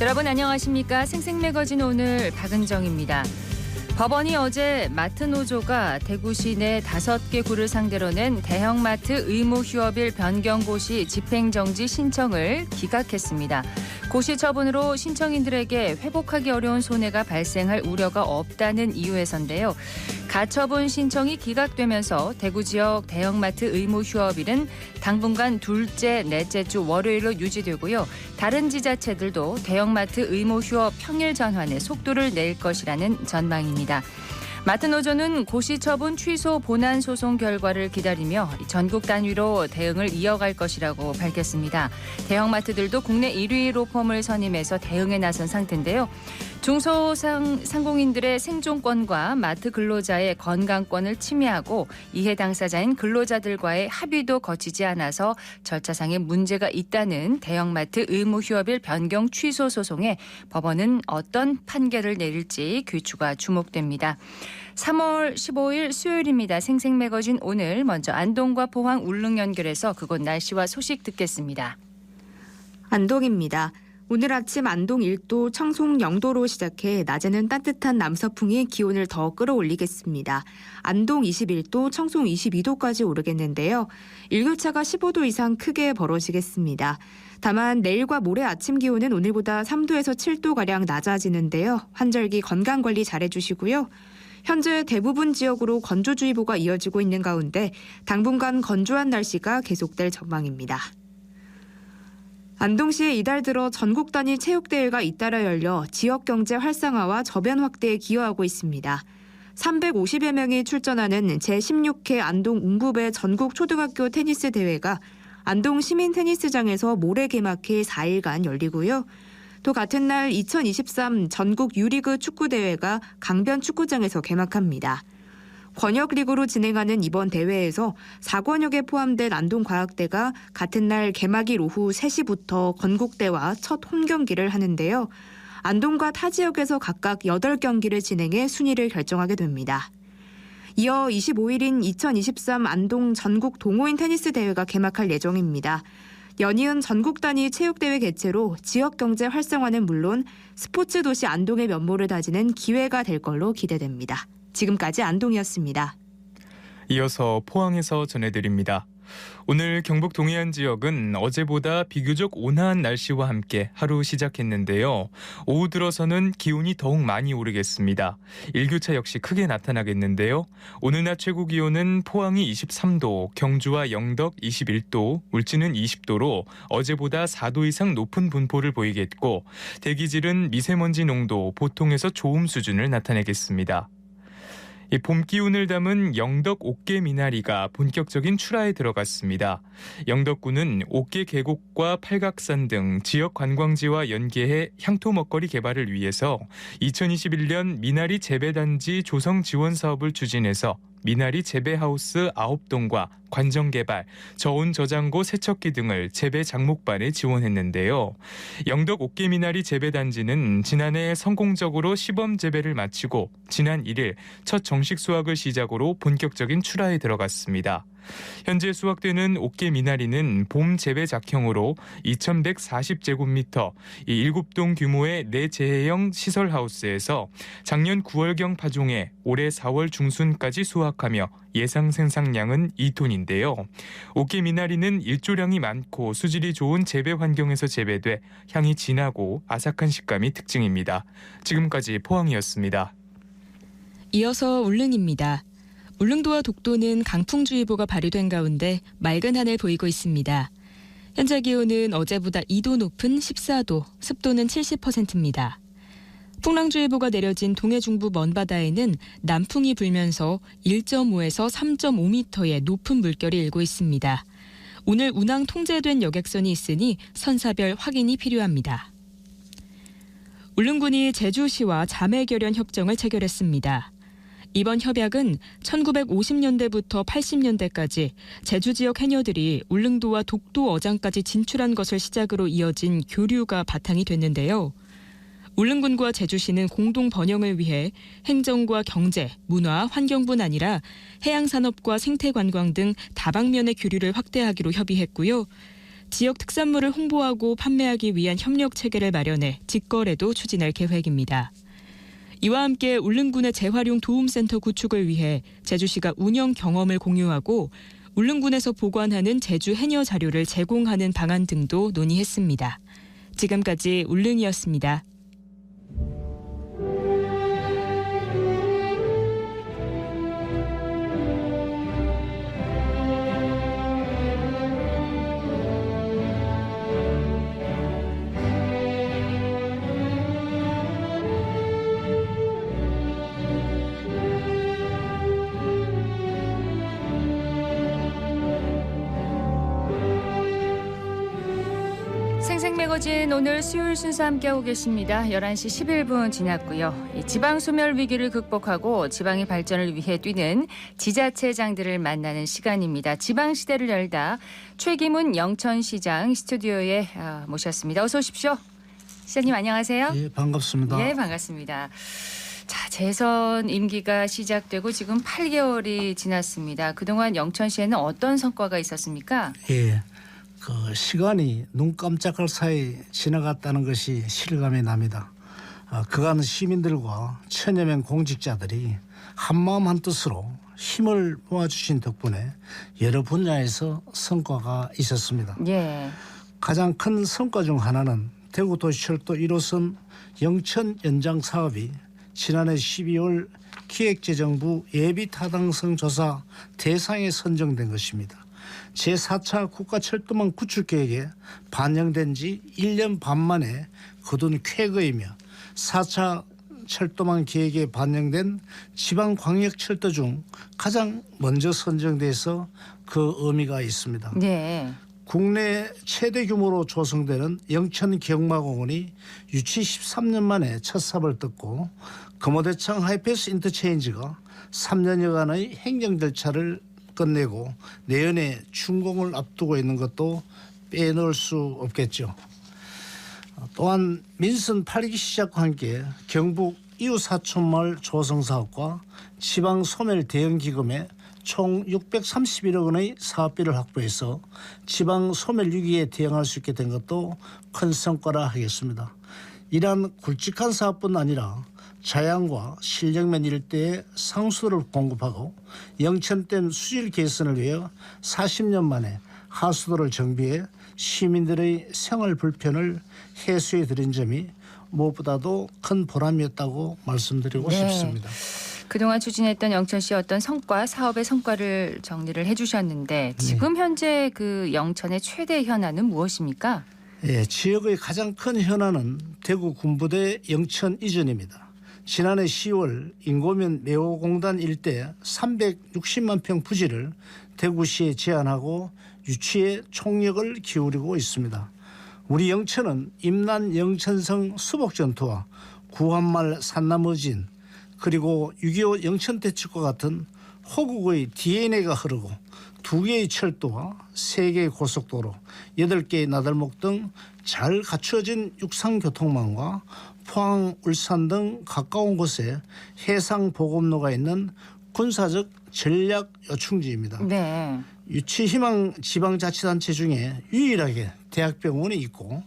여러분 안녕하십니까? 생생매거진 오늘 박은정입니다. 법원이 어제 마트노조가 대구시 내 5개 구를 상대로 낸 대형마트 의무휴업일 변경고시 집행정지 신청을 기각했습니다. 고시 처분으로 신청인들에게 회복하기 어려운 손해가 발생할 우려가 없다는 이유에서인데요. 가처분 신청이 기각되면서 대구 지역 대형마트 의무휴업일은 당분간 둘째, 넷째 주 월요일로 유지되고요. 다른 지자체들도 대형마트 의무휴업 평일 전환에 속도를 낼 것이라는 전망입니다. 마트노조는 고시 처분 취소 본안 소송 결과를 기다리며 전국 단위로 대응을 이어갈 것이라고 밝혔습니다. 대형마트들도 국내 1위 로펌을 선임해서 대응에 나선 상태인데요. 중소상공인들의 생존권과 마트 근로자의 건강권을 침해하고 이해 당사자인 근로자들과의 합의도 거치지 않아서 절차상의 문제가 있다는 대형마트 의무휴업일 변경 취소 소송에 법원은 어떤 판결을 내릴지 귀추가 주목됩니다. 3월 15일 수요일입니다. 생생매거진 오늘 먼저 안동과 포항 울릉 연결해서 그곳 날씨와 소식 듣겠습니다. 안동입니다. 오늘 아침 안동 1도, 청송 0도로 시작해 낮에는 따뜻한 남서풍이 기온을 더 끌어올리겠습니다. 안동 21도, 청송 22도까지 오르겠는데요. 일교차가 15도 이상 크게 벌어지겠습니다. 다만 내일과 모레 아침 기온은 오늘보다 3도에서 7도가량 낮아지는데요. 환절기 건강관리 잘해주시고요. 현재 대부분 지역으로 건조주의보가 이어지고 있는 가운데 당분간 건조한 날씨가 계속될 전망입니다. 안동시에 이달 들어 전국 단위 체육대회가 잇따라 열려 지역 경제 활성화와 저변 확대에 기여하고 있습니다. 350여 명이 출전하는 제16회 안동 웅부배 전국 초등학교 테니스 대회가 안동 시민 테니스장에서 모레 개막해 4일간 열리고요. 또 같은 날 2023 전국 유리그 축구대회가 강변 축구장에서 개막합니다. 권역리그로 진행하는 이번 대회에서 4권역에 포함된 안동과학대가 같은 날 개막일 오후 3시부터 건국대와 첫 홈경기를 하는데요. 안동과 타 지역에서 각각 8경기를 진행해 순위를 결정하게 됩니다. 이어 25일인 2023 안동 전국 동호인 테니스 대회가 개막할 예정입니다. 연이은 전국 단위 체육대회 개최로 지역 경제 활성화는 물론 스포츠 도시 안동의 면모를 다지는 기회가 될 걸로 기대됩니다. 지금까지 안동이었습니다. 이어서 포항에서 전해드립니다. 오늘 경북 동해안 지역은 어제보다 비교적 온화한 날씨와 함께 하루 시작했는데요. 오후 들어서는 기온이 더욱 많이 오르겠습니다. 일교차 역시 크게 나타나겠는데요. 오늘 낮 최고 기온은 포항이 23도, 경주와 영덕 21도, 울진은 20도로 어제보다 4도 이상 높은 분포를 보이겠고 대기질은 미세먼지 농도 보통에서 좋음 수준을 나타내겠습니다. 이 봄 기운을 담은 영덕 옥계 미나리가 본격적인 출하에 들어갔습니다. 영덕군은 옥계 계곡과 팔각산 등 지역 관광지와 연계해 향토 먹거리 개발을 위해서 2021년 미나리 재배단지 조성 지원 사업을 추진해서 미나리 재배하우스 9동과 관정개발, 저온저장고 세척기 등을 재배 작목반에 지원했는데요. 영덕 옥계미나리 재배단지는 지난해 성공적으로 시범 재배를 마치고 지난 1일 첫 정식 수확을 시작으로 본격적인 출하에 들어갔습니다. 현재 수확되는 옥계 미나리는 봄 재배 작형으로 2140제곱미터, 7동 규모의 내재해형 시설하우스에서 작년 9월경 파종해 올해 4월 중순까지 수확하며 예상 생산량은 2톤인데요. 옥계 미나리는 일조량이 많고 수질이 좋은 재배 환경에서 재배돼 향이 진하고 아삭한 식감이 특징입니다. 지금까지 포항이었습니다. 이어서 울릉입니다. 울릉도와 독도는 강풍주의보가 발효된 가운데 맑은 하늘 보이고 있습니다. 현재 기온은 어제보다 2도 높은 14도, 습도는 70%입니다. 풍랑주의보가 내려진 동해 중부 먼바다에는 남풍이 불면서 1.5에서 3.5m의 높은 물결이 일고 있습니다. 오늘 운항 통제된 여객선이 있으니 선사별 확인이 필요합니다. 울릉군이 제주시와 자매결연 협정을 체결했습니다. 이번 협약은 1950년대부터 80년대까지 제주 지역 해녀들이 울릉도와 독도 어장까지 진출한 것을 시작으로 이어진 교류가 바탕이 됐는데요. 울릉군과 제주시는 공동 번영을 위해 행정과 경제, 문화, 환경뿐 아니라 해양산업과 생태관광 등 다방면의 교류를 확대하기로 협의했고요. 지역 특산물을 홍보하고 판매하기 위한 협력 체계를 마련해 직거래도 추진할 계획입니다. 이와 함께 울릉군의 재활용 도움센터 구축을 위해 제주시가 운영 경험을 공유하고 울릉군에서 보관하는 제주 해녀 자료를 제공하는 방안 등도 논의했습니다. 지금까지 울릉이었습니다. 생생매거진 오늘 수요일 순서 함께하고 계십니다. 11시 11분 지났고요. 이 지방 소멸 위기를 극복하고 지방의 발전을 위해 뛰는 지자체장들을 만나는 시간입니다. 지방시대를 열다 최기문 영천시장 스튜디오에 모셨습니다. 어서 오십시오. 시장님 안녕하세요. 예, 반갑습니다. 예, 반갑습니다. 자, 재선 임기가 시작되고 지금 8개월이 지났습니다. 그동안 영천시에는 어떤 성과가 있었습니까? 예, 그 시간이 눈 깜짝할 사이 지나갔다는 것이 실감이 납니다. 그간 시민들과 천여 명 공직자들이 한마음 한뜻으로 힘을 모아주신 덕분에 여러 분야에서 성과가 있었습니다. 예. 가장 큰 성과 중 하나는 대구도시철도 1호선 영천 연장 사업이 지난해 12월 기획재정부 예비타당성 조사 대상에 선정된 것입니다. 제4차 국가철도망 구축계획에 반영된 지 1년 반 만에 거둔 쾌거이며 4차 철도망 계획에 반영된 지방광역철도 중 가장 먼저 선정돼서 그 의미가 있습니다. 네. 국내 최대 규모로 조성되는 영천경마공원이 유치 13년 만에 첫 삽을 떴고 금호대창 하이패스 인터체인지가 3년여간의 행정 절차를 끝내고 내년에 준공을 앞두고 있는 것도 빼놓을 수 없겠죠. 또한 민선 8기 시작과 함께 경북 이웃사촌마을 조성사업과 지방소멸 대응기금에 총 631억 원의 사업비를 확보해서 지방소멸 위기에 대응할 수 있게 된 것도 큰 성과라 하겠습니다. 이러한 굵직한 사업뿐 아니라 자양과 신령면 일대에 상수도를 공급하고 영천댐 수질 개선을 위해 40년 만에 하수도를 정비해 시민들의 생활 불편을 해소해 드린 점이 무엇보다도 큰 보람이었다고 말씀드리고 네. 싶습니다. 그동안 추진했던 영천시의 어떤 성과, 사업의 성과를 정리를 해주셨는데 지금 현재 그 영천의 최대 현안은 무엇입니까? 예, 지역의 가장 큰 현안은 대구 군부대 영천 이전입니다. 지난해 10월 인고면 매호공단 일대 360만 평 부지를 대구시에 제안하고 유치에 총력을 기울이고 있습니다. 우리 영천은 임난 영천성 수복전투와 구한말 산나머진 그리고 6.25 영천대첩과 같은 호국의 DNA가 흐르고 2개의 철도와 3개의 고속도로, 8개의 나들목 등 잘 갖추어진 육상교통망과 포항, 울산 등 가까운 곳에 해상 보급로가 있는 군사적 전략 요충지입니다. 네. 유치희망 지방자치단체 중에 유일하게 대학병원이 있고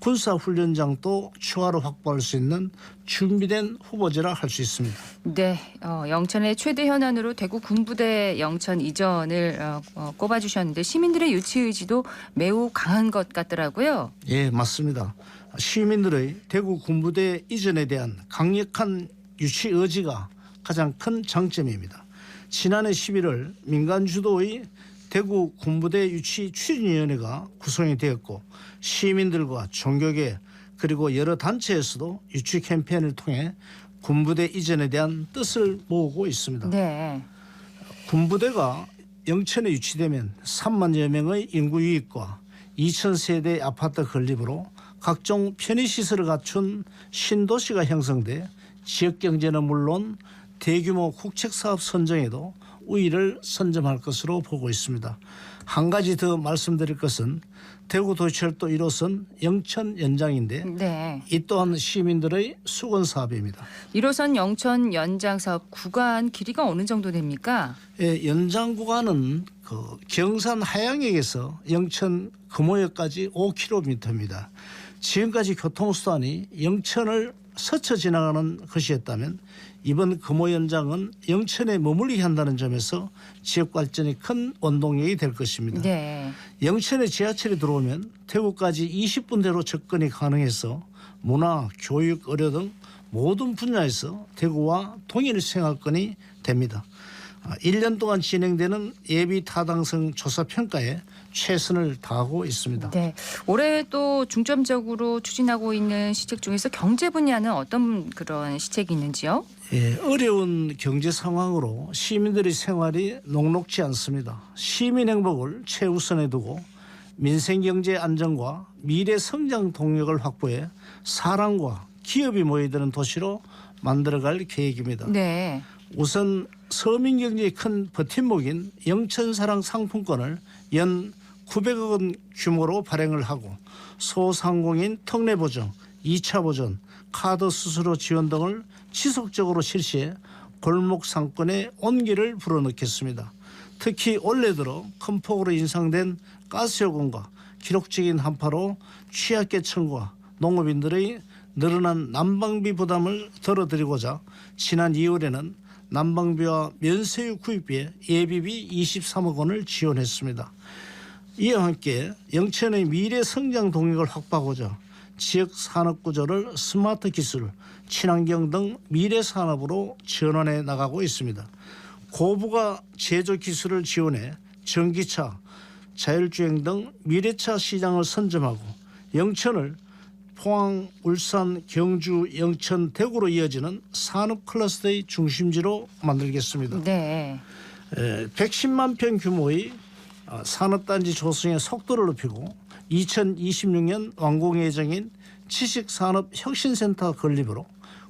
군사훈련장도 추가로 확보할 수 있는 준비된 후보지라 할 수 있습니다. 네, 영천의 최대 현안으로 대구 군부대 영천 이전을 꼽아주셨는데 시민들의 유치 의지도 매우 강한 것 같더라고요. 예, 맞습니다. 시민들의 대구 군부대 이전에 대한 강력한 유치 의지가 가장 큰 장점입니다. 지난해 11월 민간 주도의 대구 군부대 유치 추진위원회가 구성이 되었고 시민들과 종교계 그리고 여러 단체에서도 유치 캠페인을 통해 군부대 이전에 대한 뜻을 모으고 있습니다. 네. 군부대가 영천에 유치되면 3만여 명의 인구 유입과 2,000세대 아파트 건립으로 각종 편의시설을 갖춘 신도시가 형성돼 지역경제는 물론 대규모 국책사업 선정에도 우위를 선점할 것으로 보고 있습니다. 한 가지 더 말씀드릴 것은 대구도시철도 1호선 영천 연장인데 네. 이 또한 시민들의 수건 사업입니다. 1호선 영천 연장 사업 구간 길이가 어느 정도 됩니까? 예, 연장 구간은 그 경산 하양역에서 영천 금호역까지 5km입니다. 지금까지 교통수단이 영천을 스쳐 지나가는 것이었다면 이번 금호 연장은 영천에 머물게 한다는 점에서 지역 발전이 큰 원동력이 될 것입니다. 네. 영천에 지하철이 들어오면 대구까지 20분대로 접근이 가능해서 문화, 교육, 의료 등 모든 분야에서 대구와 동일 생활권이 됩니다. 1년 동안 진행되는 예비 타당성 조사 평가에 최선을 다하고 있습니다. 네. 올해 또 중점적으로 추진하고 있는 시책 중에서 경제 분야는 어떤 그런 시책이 있는지요? 예, 어려운 경제 상황으로 시민들의 생활이 녹록지 않습니다. 시민 행복을 최우선에 두고 민생 경제 안정과 미래 성장 동력을 확보해 사람과 기업이 모여드는 도시로 만들어갈 계획입니다. 네. 우선 서민 경제의 큰 버팀목인 영천사랑 상품권을 연 900억 원 규모로 발행을 하고 소상공인 특례 보정, 2차 보전, 카드 수수료 지원 등을 지속적으로 실시해 골목 상권의 온기를 불어넣겠습니다. 특히 올해 들어 큰 폭으로 인상된 가스요금과 기록적인 한파로 취약계층과 농업인들의 늘어난 난방비 부담을 덜어드리고자 지난 2월에는 난방비와 면세유 구입비에 예비비 23억 원을 지원했습니다. 이와 함께 영천의 미래 성장 동력을 확보하고자 지역 산업 구조를 스마트 기술, 친환경 등 미래 산업으로 전환해 나가고 있습니다. 고부가 제조 기술을 지원해 전기차, 자율주행 등 미래차 시장을 선점하고 영천을 포항, 울산, 경주, 영천, 대구로 이어지는 산업 클러스터의 중심지로 만들겠습니다. 네. 110만 평 규모의 산업단지 조성의 속도를 높이고 2026년 완공 예정인 지식산업혁신센터 건립으로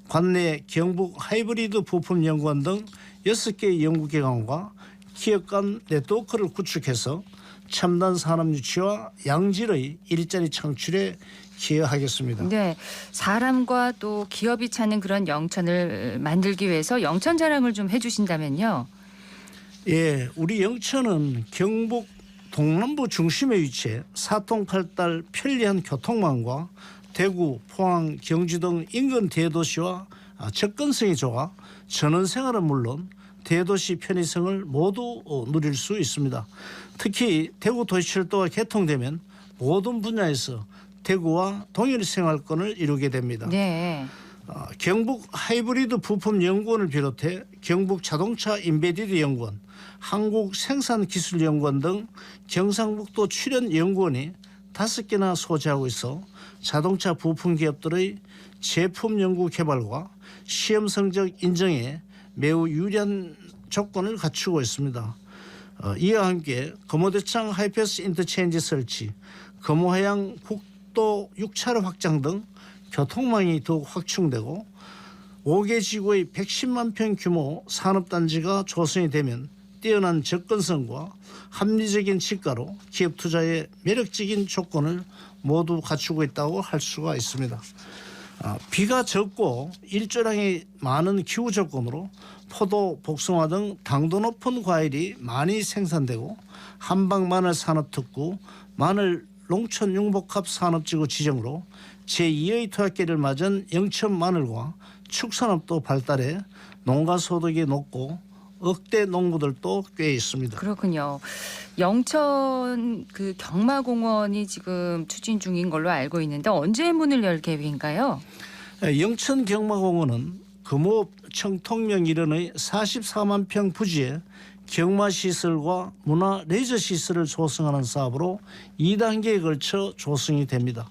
관내 경북 하이브리드 부품연구원 등 6개의 연구기관과 기업 간 네트워크를 구축해서 첨단 산업 유치와 양질의 일자리 창출에 기여하겠습니다. 네. 사람과 또 기업이 찾는 그런 영천을 만들기 위해서 영천 자랑을 좀 해주신다면요. 예, 우리 영천은 경북 동남부 중심에 위치해 사통팔달 편리한 교통망과 대구, 포항, 경주 등 인근 대도시와 접근성이 좋아 전원생활은 물론 대도시 편의성을 모두 누릴 수 있습니다. 특히 대구 도시철도가 개통되면 모든 분야에서 대구와 동일 생활권을 이루게 됩니다. 네. 경북 하이브리드 부품 연구원을 비롯해 경북 자동차 인베디드 연구원, 한국생산기술연구원 등 경상북도 출연연구원이 5개나 소재하고 있어 자동차 부품 기업들의 제품 연구 개발과 시험 성적 인정에 매우 유리한 조건을 갖추고 있습니다. 이와 함께 금호대창 하이패스 인터체인지 설치, 금호해양 국도 6차로 확장 등 교통망이 더욱 확충되고 5개 지구의 110만 평 규모 산업단지가 조성이 되면 뛰어난 접근성과 합리적인 지가로 기업 투자에 매력적인 조건을 모두 갖추고 있다고 할 수가 있습니다. 비가 적고 일조량이 많은 기후 조건으로 포도, 복숭아 등 당도 높은 과일이 많이 생산되고 한방 마늘 산업특구, 마늘 농촌 융복합 산업지구 지정으로 제2의 토약계를 맞은 영천 마늘과 축산업도 발달해 농가 소득이 높고 억대 농부들도 꽤 있습니다. 그렇군요. 영천 그 경마공원이 지금 추진 중인 걸로 알고 있는데 언제 문을 열 계획인가요? 영천 경마공원은 금호 청통령 일원의 44만 평 부지에 경마시설과 문화 레저시설을 조성하는 사업으로 2단계에 걸쳐 조성이 됩니다.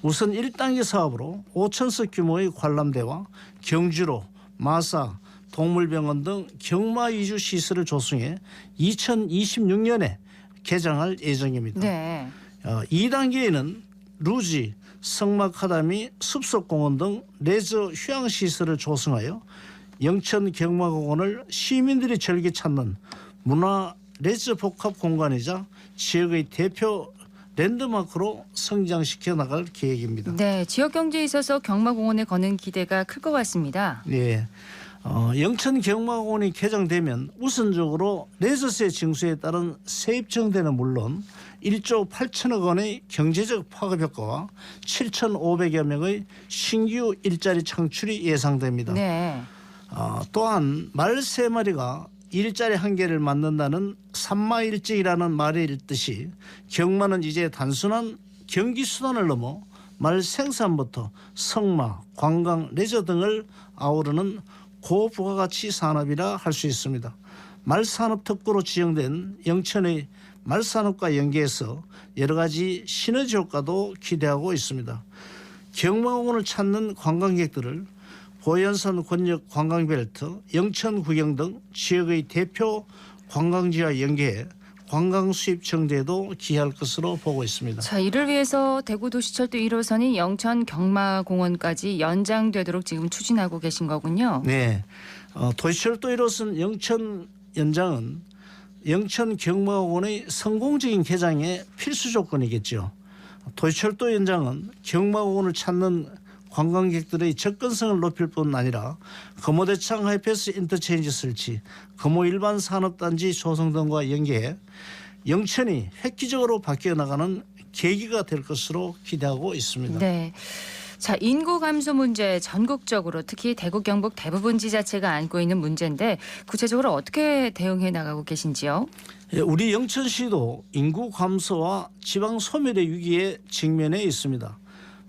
우선 1단계 사업으로 5천석 규모의 관람대와 경주로, 마사, 동물병원 등 경마 위주 시설을 조성해 2026년에 개장할 예정입니다. 네. 2단계에는 루지, 성마카다미, 숲속공원 등 레저 휴양시설을 조성하여 영천 경마공원을 시민들이 즐겨 찾는 문화 레저 복합 공간이자 지역의 대표 랜드마크로 성장시켜 나갈 계획입니다. 네. 지역 경제에 있어서 경마공원에 거는 기대가 클 것 같습니다. 네. 영천 경마공원이 개장되면 우선적으로 레저세 징수에 따른 세입 증대는 물론 1조 8천억 원의 경제적 파급 효과와 7,500여 명의 신규 일자리 창출이 예상됩니다. 네. 또한 말 3마리가 일자리 1개를 만든다는 산마일직이라는 말이 있듯이 경마는 이제 단순한 경기수단을 넘어 말 생산부터 성마, 관광, 레저 등을 아우르는 고부가가치 산업이라 할 수 있습니다. 말산업 특구로 지정된 영천의 말산업과 연계해서 여러 가지 시너지 효과도 기대하고 있습니다. 경마공원을 찾는 관광객들을 보현산 권역 관광벨트, 영천구경 등 지역의 대표 관광지와 연계해 관광 수입 증대도 기할 것으로 보고 있습니다. 자, 이를 위해서 대구도시철도 1호선이 영천 경마공원까지 연장되도록 지금 추진하고 계신 거군요. 네, 도시철도 1호선 영천 연장은 영천 경마공원의 성공적인 개장의 필수 조건이겠죠. 도시철도 연장은 경마공원을 찾는 관광객들의 접근성을 높일 뿐 아니라 금호대창 하이패스 인터체인지 설치, 금호 일반 산업단지 조성 등과 연계해 영천이 획기적으로 바뀌어 나가는 계기가 될 것으로 기대하고 있습니다. 네. 자, 인구 감소 문제 전국적으로 특히 대구 경북 대부분 지자체가 안고 있는 문제인데 구체적으로 어떻게 대응해 나가고 계신지요? 우리 영천시도 인구 감소와 지방 소멸의 위기에 직면해 있습니다.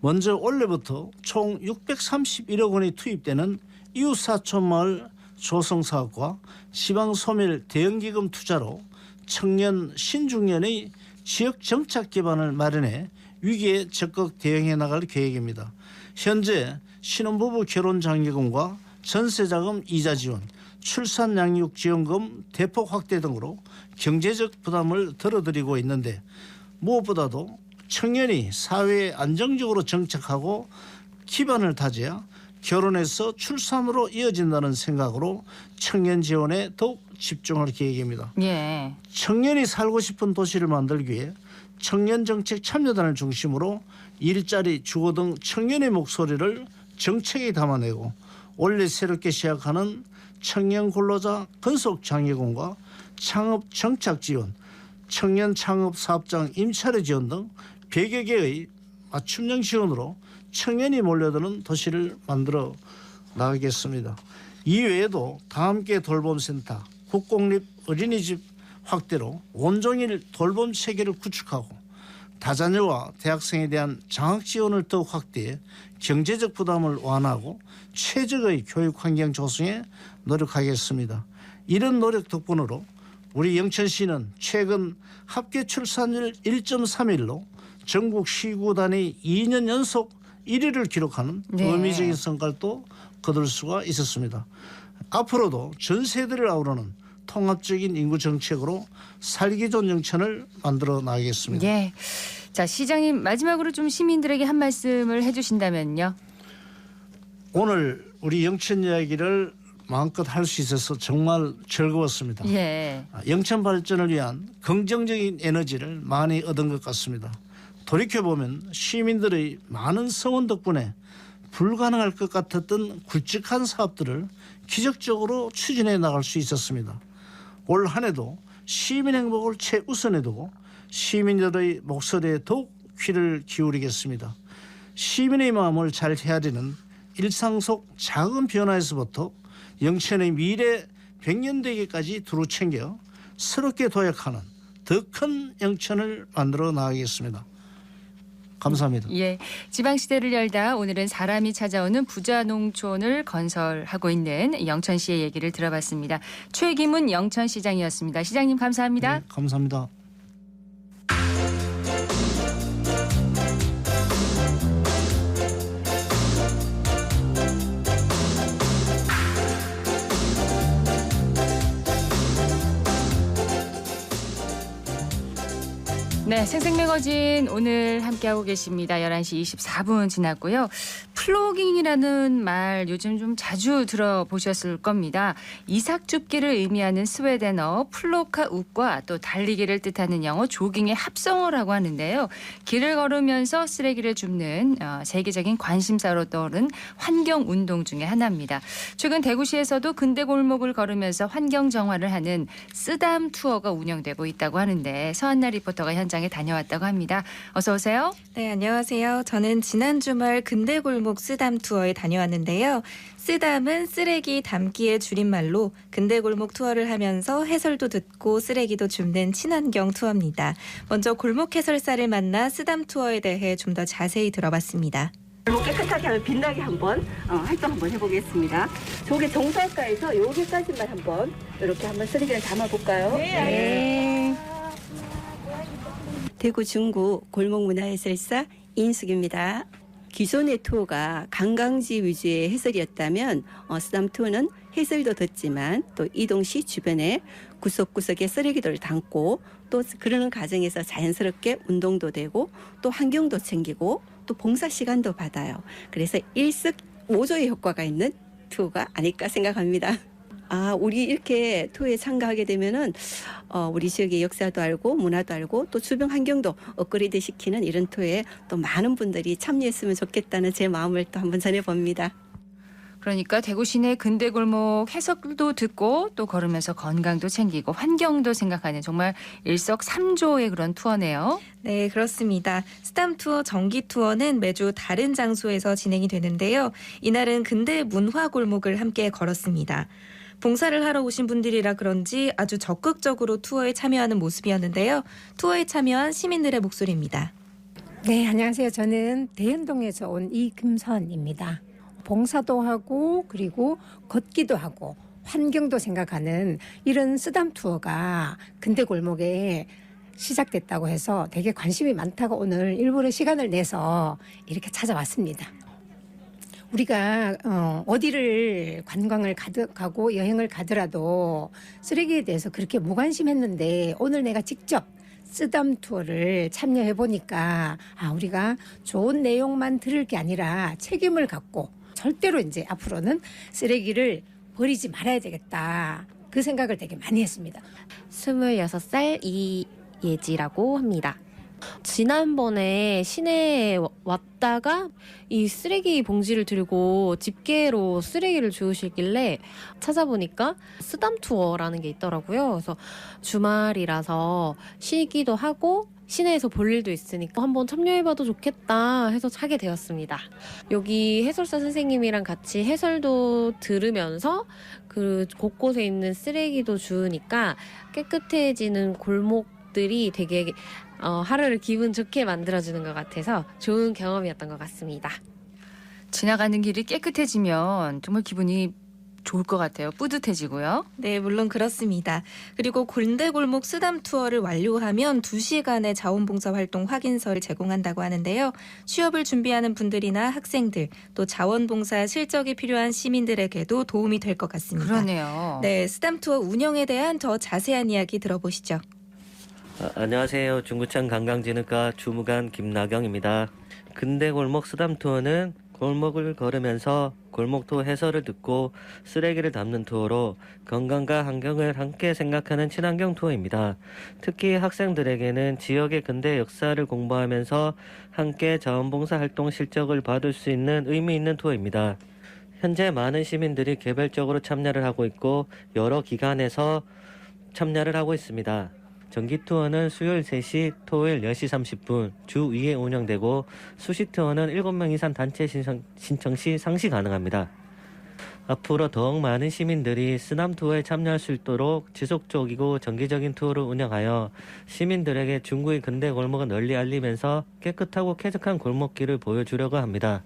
먼저 올해부터 총 631억 원이 투입되는 이웃사촌마을 조성사업과 지방소멸 대응기금 투자로 청년 신중년의 지역 정착 기반을 마련해 위기에 적극 대응해 나갈 계획입니다. 현재 신혼부부 결혼장려금과 전세자금 이자 지원, 출산양육지원금 대폭 확대 등으로 경제적 부담을 덜어드리고 있는데 무엇보다도 청년이 사회에 안정적으로 정착하고 기반을 다져야 결혼해서 출산으로 이어진다는 생각으로 청년 지원에 더욱 집중할 계획입니다. 예. 청년이 살고 싶은 도시를 만들기 위해 청년정책 참여단을 중심으로 일자리, 주거 등 청년의 목소리를 정책에 담아내고 올해 새롭게 시작하는 청년 근로자 근속장려금과 창업 정착 지원, 청년 창업 사업장 임차료 지원 등 100여 개의 맞춤형 지원으로 청년이 몰려드는 도시를 만들어 나가겠습니다. 이외에도 다함께 돌봄센터, 국공립 어린이집 확대로 온종일 돌봄 체계를 구축하고 다자녀와 대학생에 대한 장학 지원을 더욱 확대해 경제적 부담을 완화하고 최적의 교육 환경 조성에 노력하겠습니다. 이런 노력 덕분으로 우리 영천시는 최근 합계 출산율 1.31로 전국 시구 단위 2년 연속 1위를 기록하는 네. 의미적인 성과를 또 거둘 수가 있었습니다. 앞으로도 전 세대를 아우르는 통합적인 인구 정책으로 살기 좋은 영천을 만들어 나가겠습니다. 예. 자, 시장님 마지막으로 좀 시민들에게 한 말씀을 해주신다면요. 오늘 우리 영천 이야기를 마음껏 할 수 있어서 정말 즐거웠습니다. 예. 영천 발전을 위한 긍정적인 에너지를 많이 얻은 것 같습니다. 돌이켜보면 시민들의 많은 성원 덕분에 불가능할 것 같았던 굵직한 사업들을 기적적으로 추진해 나갈 수 있었습니다. 올 한 해도 시민 행복을 최우선에 두고 시민들의 목소리에 더욱 귀를 기울이겠습니다. 시민의 마음을 잘 헤아리는 일상 속 작은 변화에서부터 영천의 미래 100년대기까지 두루 챙겨 새롭게 도약하는 더 큰 영천을 만들어 나가겠습니다. 감사합니다. 예, 지방시대를 열다 오늘은 사람이 찾아오는 부자농촌을 건설하고 있는 영천시의 얘기를 들어봤습니다. 최기문 영천시장이었습니다. 시장님 감사합니다. 네, 감사합니다. 네, 생생매거진 오늘 함께하고 계십니다. 11시 24분 지났고요. 플로깅이라는 말 요즘 좀 자주 들어보셨을 겁니다. 이삭줍기를 의미하는 스웨덴어 플로카 웃과 또 달리기를 뜻하는 영어 조깅의 합성어라고 하는데요. 길을 걸으면서 쓰레기를 줍는 세계적인 관심사로 떠오른 환경운동 중에 하나입니다. 최근 대구시에서도 근대 골목을 걸으면서 환경 정화를 하는 쓰담 투어가 운영되고 있다고 하는데 서한나 리포터가 현장에 다녀왔다고 합니다. 어서 오세요. 네, 안녕하세요. 저는 지난 주말 근대골목 쓰담 투어에 다녀왔는데요. 쓰담은 쓰레기 담기의 줄임말로 근대골목 투어를 하면서 해설도 듣고 쓰레기도 줍는 친환경 투어입니다. 먼저 골목 해설사를 만나 쓰담 투어에 대해 좀 더 자세히 들어봤습니다. 골목 깨끗하게 하면 빛나게 한번 활동 한번 해보겠습니다. 저게 정사과에서 여기까지만 한번 이렇게 한번 쓰레기를 담아볼까요? 네. 대구 중구 골목문화해설사 인숙입니다. 기존의 투어가 관광지 위주의 해설이었다면 쓰담 투어는 해설도 듣지만 또 이동시 주변에 구석구석에 쓰레기들을 담고 또 그러는 과정에서 자연스럽게 운동도 되고 또 환경도 챙기고 또 봉사 시간도 받아요. 그래서 일석오조의 효과가 있는 투어가 아닐까 생각합니다. 우리 이렇게 투어에 참가하게 되면은 우리 지역의 역사도 알고 문화도 알고 또 주변 환경도 업그레이드 시키는 이런 투어에 또 많은 분들이 참여했으면 좋겠다는 제 마음을 또 한번 전해봅니다. 그러니까 대구 시내 근대 골목 해석도 듣고 또 걸으면서 건강도 챙기고 환경도 생각하는 정말 일석삼조의 그런 투어네요. 네, 그렇습니다. 쓰담 투어 정기 투어는 매주 다른 장소에서 진행이 되는데요. 이날은 근대 문화 골목을 함께 걸었습니다. 봉사를 하러 오신 분들이라 그런지 아주 적극적으로 투어에 참여하는 모습이었는데요. 투어에 참여한 시민들의 목소리입니다. 네, 안녕하세요. 저는 대연동에서 온 이금선입니다. 봉사도 하고 그리고 걷기도 하고 환경도 생각하는 이런 쓰담 투어가 근대 골목에 시작됐다고 해서 되게 관심이 많다고 오늘 일부러 시간을 내서 이렇게 찾아왔습니다. 우리가 어디를 관광을 가고 여행을 가더라도 쓰레기에 대해서 그렇게 무관심했는데 오늘 내가 직접 쓰담 투어를 참여해 보니까 우리가 좋은 내용만 들을 게 아니라 책임을 갖고 절대로 이제 앞으로는 쓰레기를 버리지 말아야 되겠다. 그 생각을 되게 많이 했습니다. 26살 이예지라고 합니다. 지난번에 시내에 왔다가 이 쓰레기 봉지를 들고 집게로 쓰레기를 주우시길래 찾아보니까 쓰담 투어라는 게 있더라고요. 그래서 주말이라서 쉬기도 하고 시내에서 볼 일도 있으니까 한번 참여해봐도 좋겠다 해서 하게 되었습니다. 여기 해설사 선생님이랑 같이 해설도 들으면서 그 곳곳에 있는 쓰레기도 주우니까 깨끗해지는 골목들이 되게 하루를 기분 좋게 만들어주는 것 같아서 좋은 경험이었던 것 같습니다. 지나가는 길이 깨끗해지면 정말 기분이 좋을 것 같아요. 뿌듯해지고요. 네, 물론 그렇습니다. 그리고 골대골목 쓰담 투어를 완료하면 2시간의 자원봉사 활동 확인서를 제공한다고 하는데요. 취업을 준비하는 분들이나 학생들, 또 자원봉사 실적이 필요한 시민들에게도 도움이 될 것 같습니다. 그러네요. 네, 쓰담 투어 운영에 대한 더 자세한 이야기 들어보시죠. 안녕하세요. 중구청 관광진흥과 주무관 김나경입니다. 근대골목 쓰담 투어는 골목을 걸으면서 골목 투어 해설을 듣고 쓰레기를 담는 투어로 건강과 환경을 함께 생각하는 친환경 투어입니다. 특히 학생들에게는 지역의 근대 역사를 공부하면서 함께 자원봉사 활동 실적을 받을 수 있는 의미 있는 투어입니다. 현재 많은 시민들이 개별적으로 참여를 하고 있고 여러 기관에서 참여를 하고 있습니다. 정기 투어는 수요일 3시, 토요일 10시 30분 주 2회 운영되고 수시 투어는 7명 이상 단체 신청 시 상시 가능합니다. 앞으로 더욱 많은 시민들이 쓰담 투어에 참여할 수 있도록 지속적이고 정기적인 투어를 운영하여 시민들에게 중구의 근대 골목을 널리 알리면서 깨끗하고 쾌적한 골목길을 보여주려고 합니다.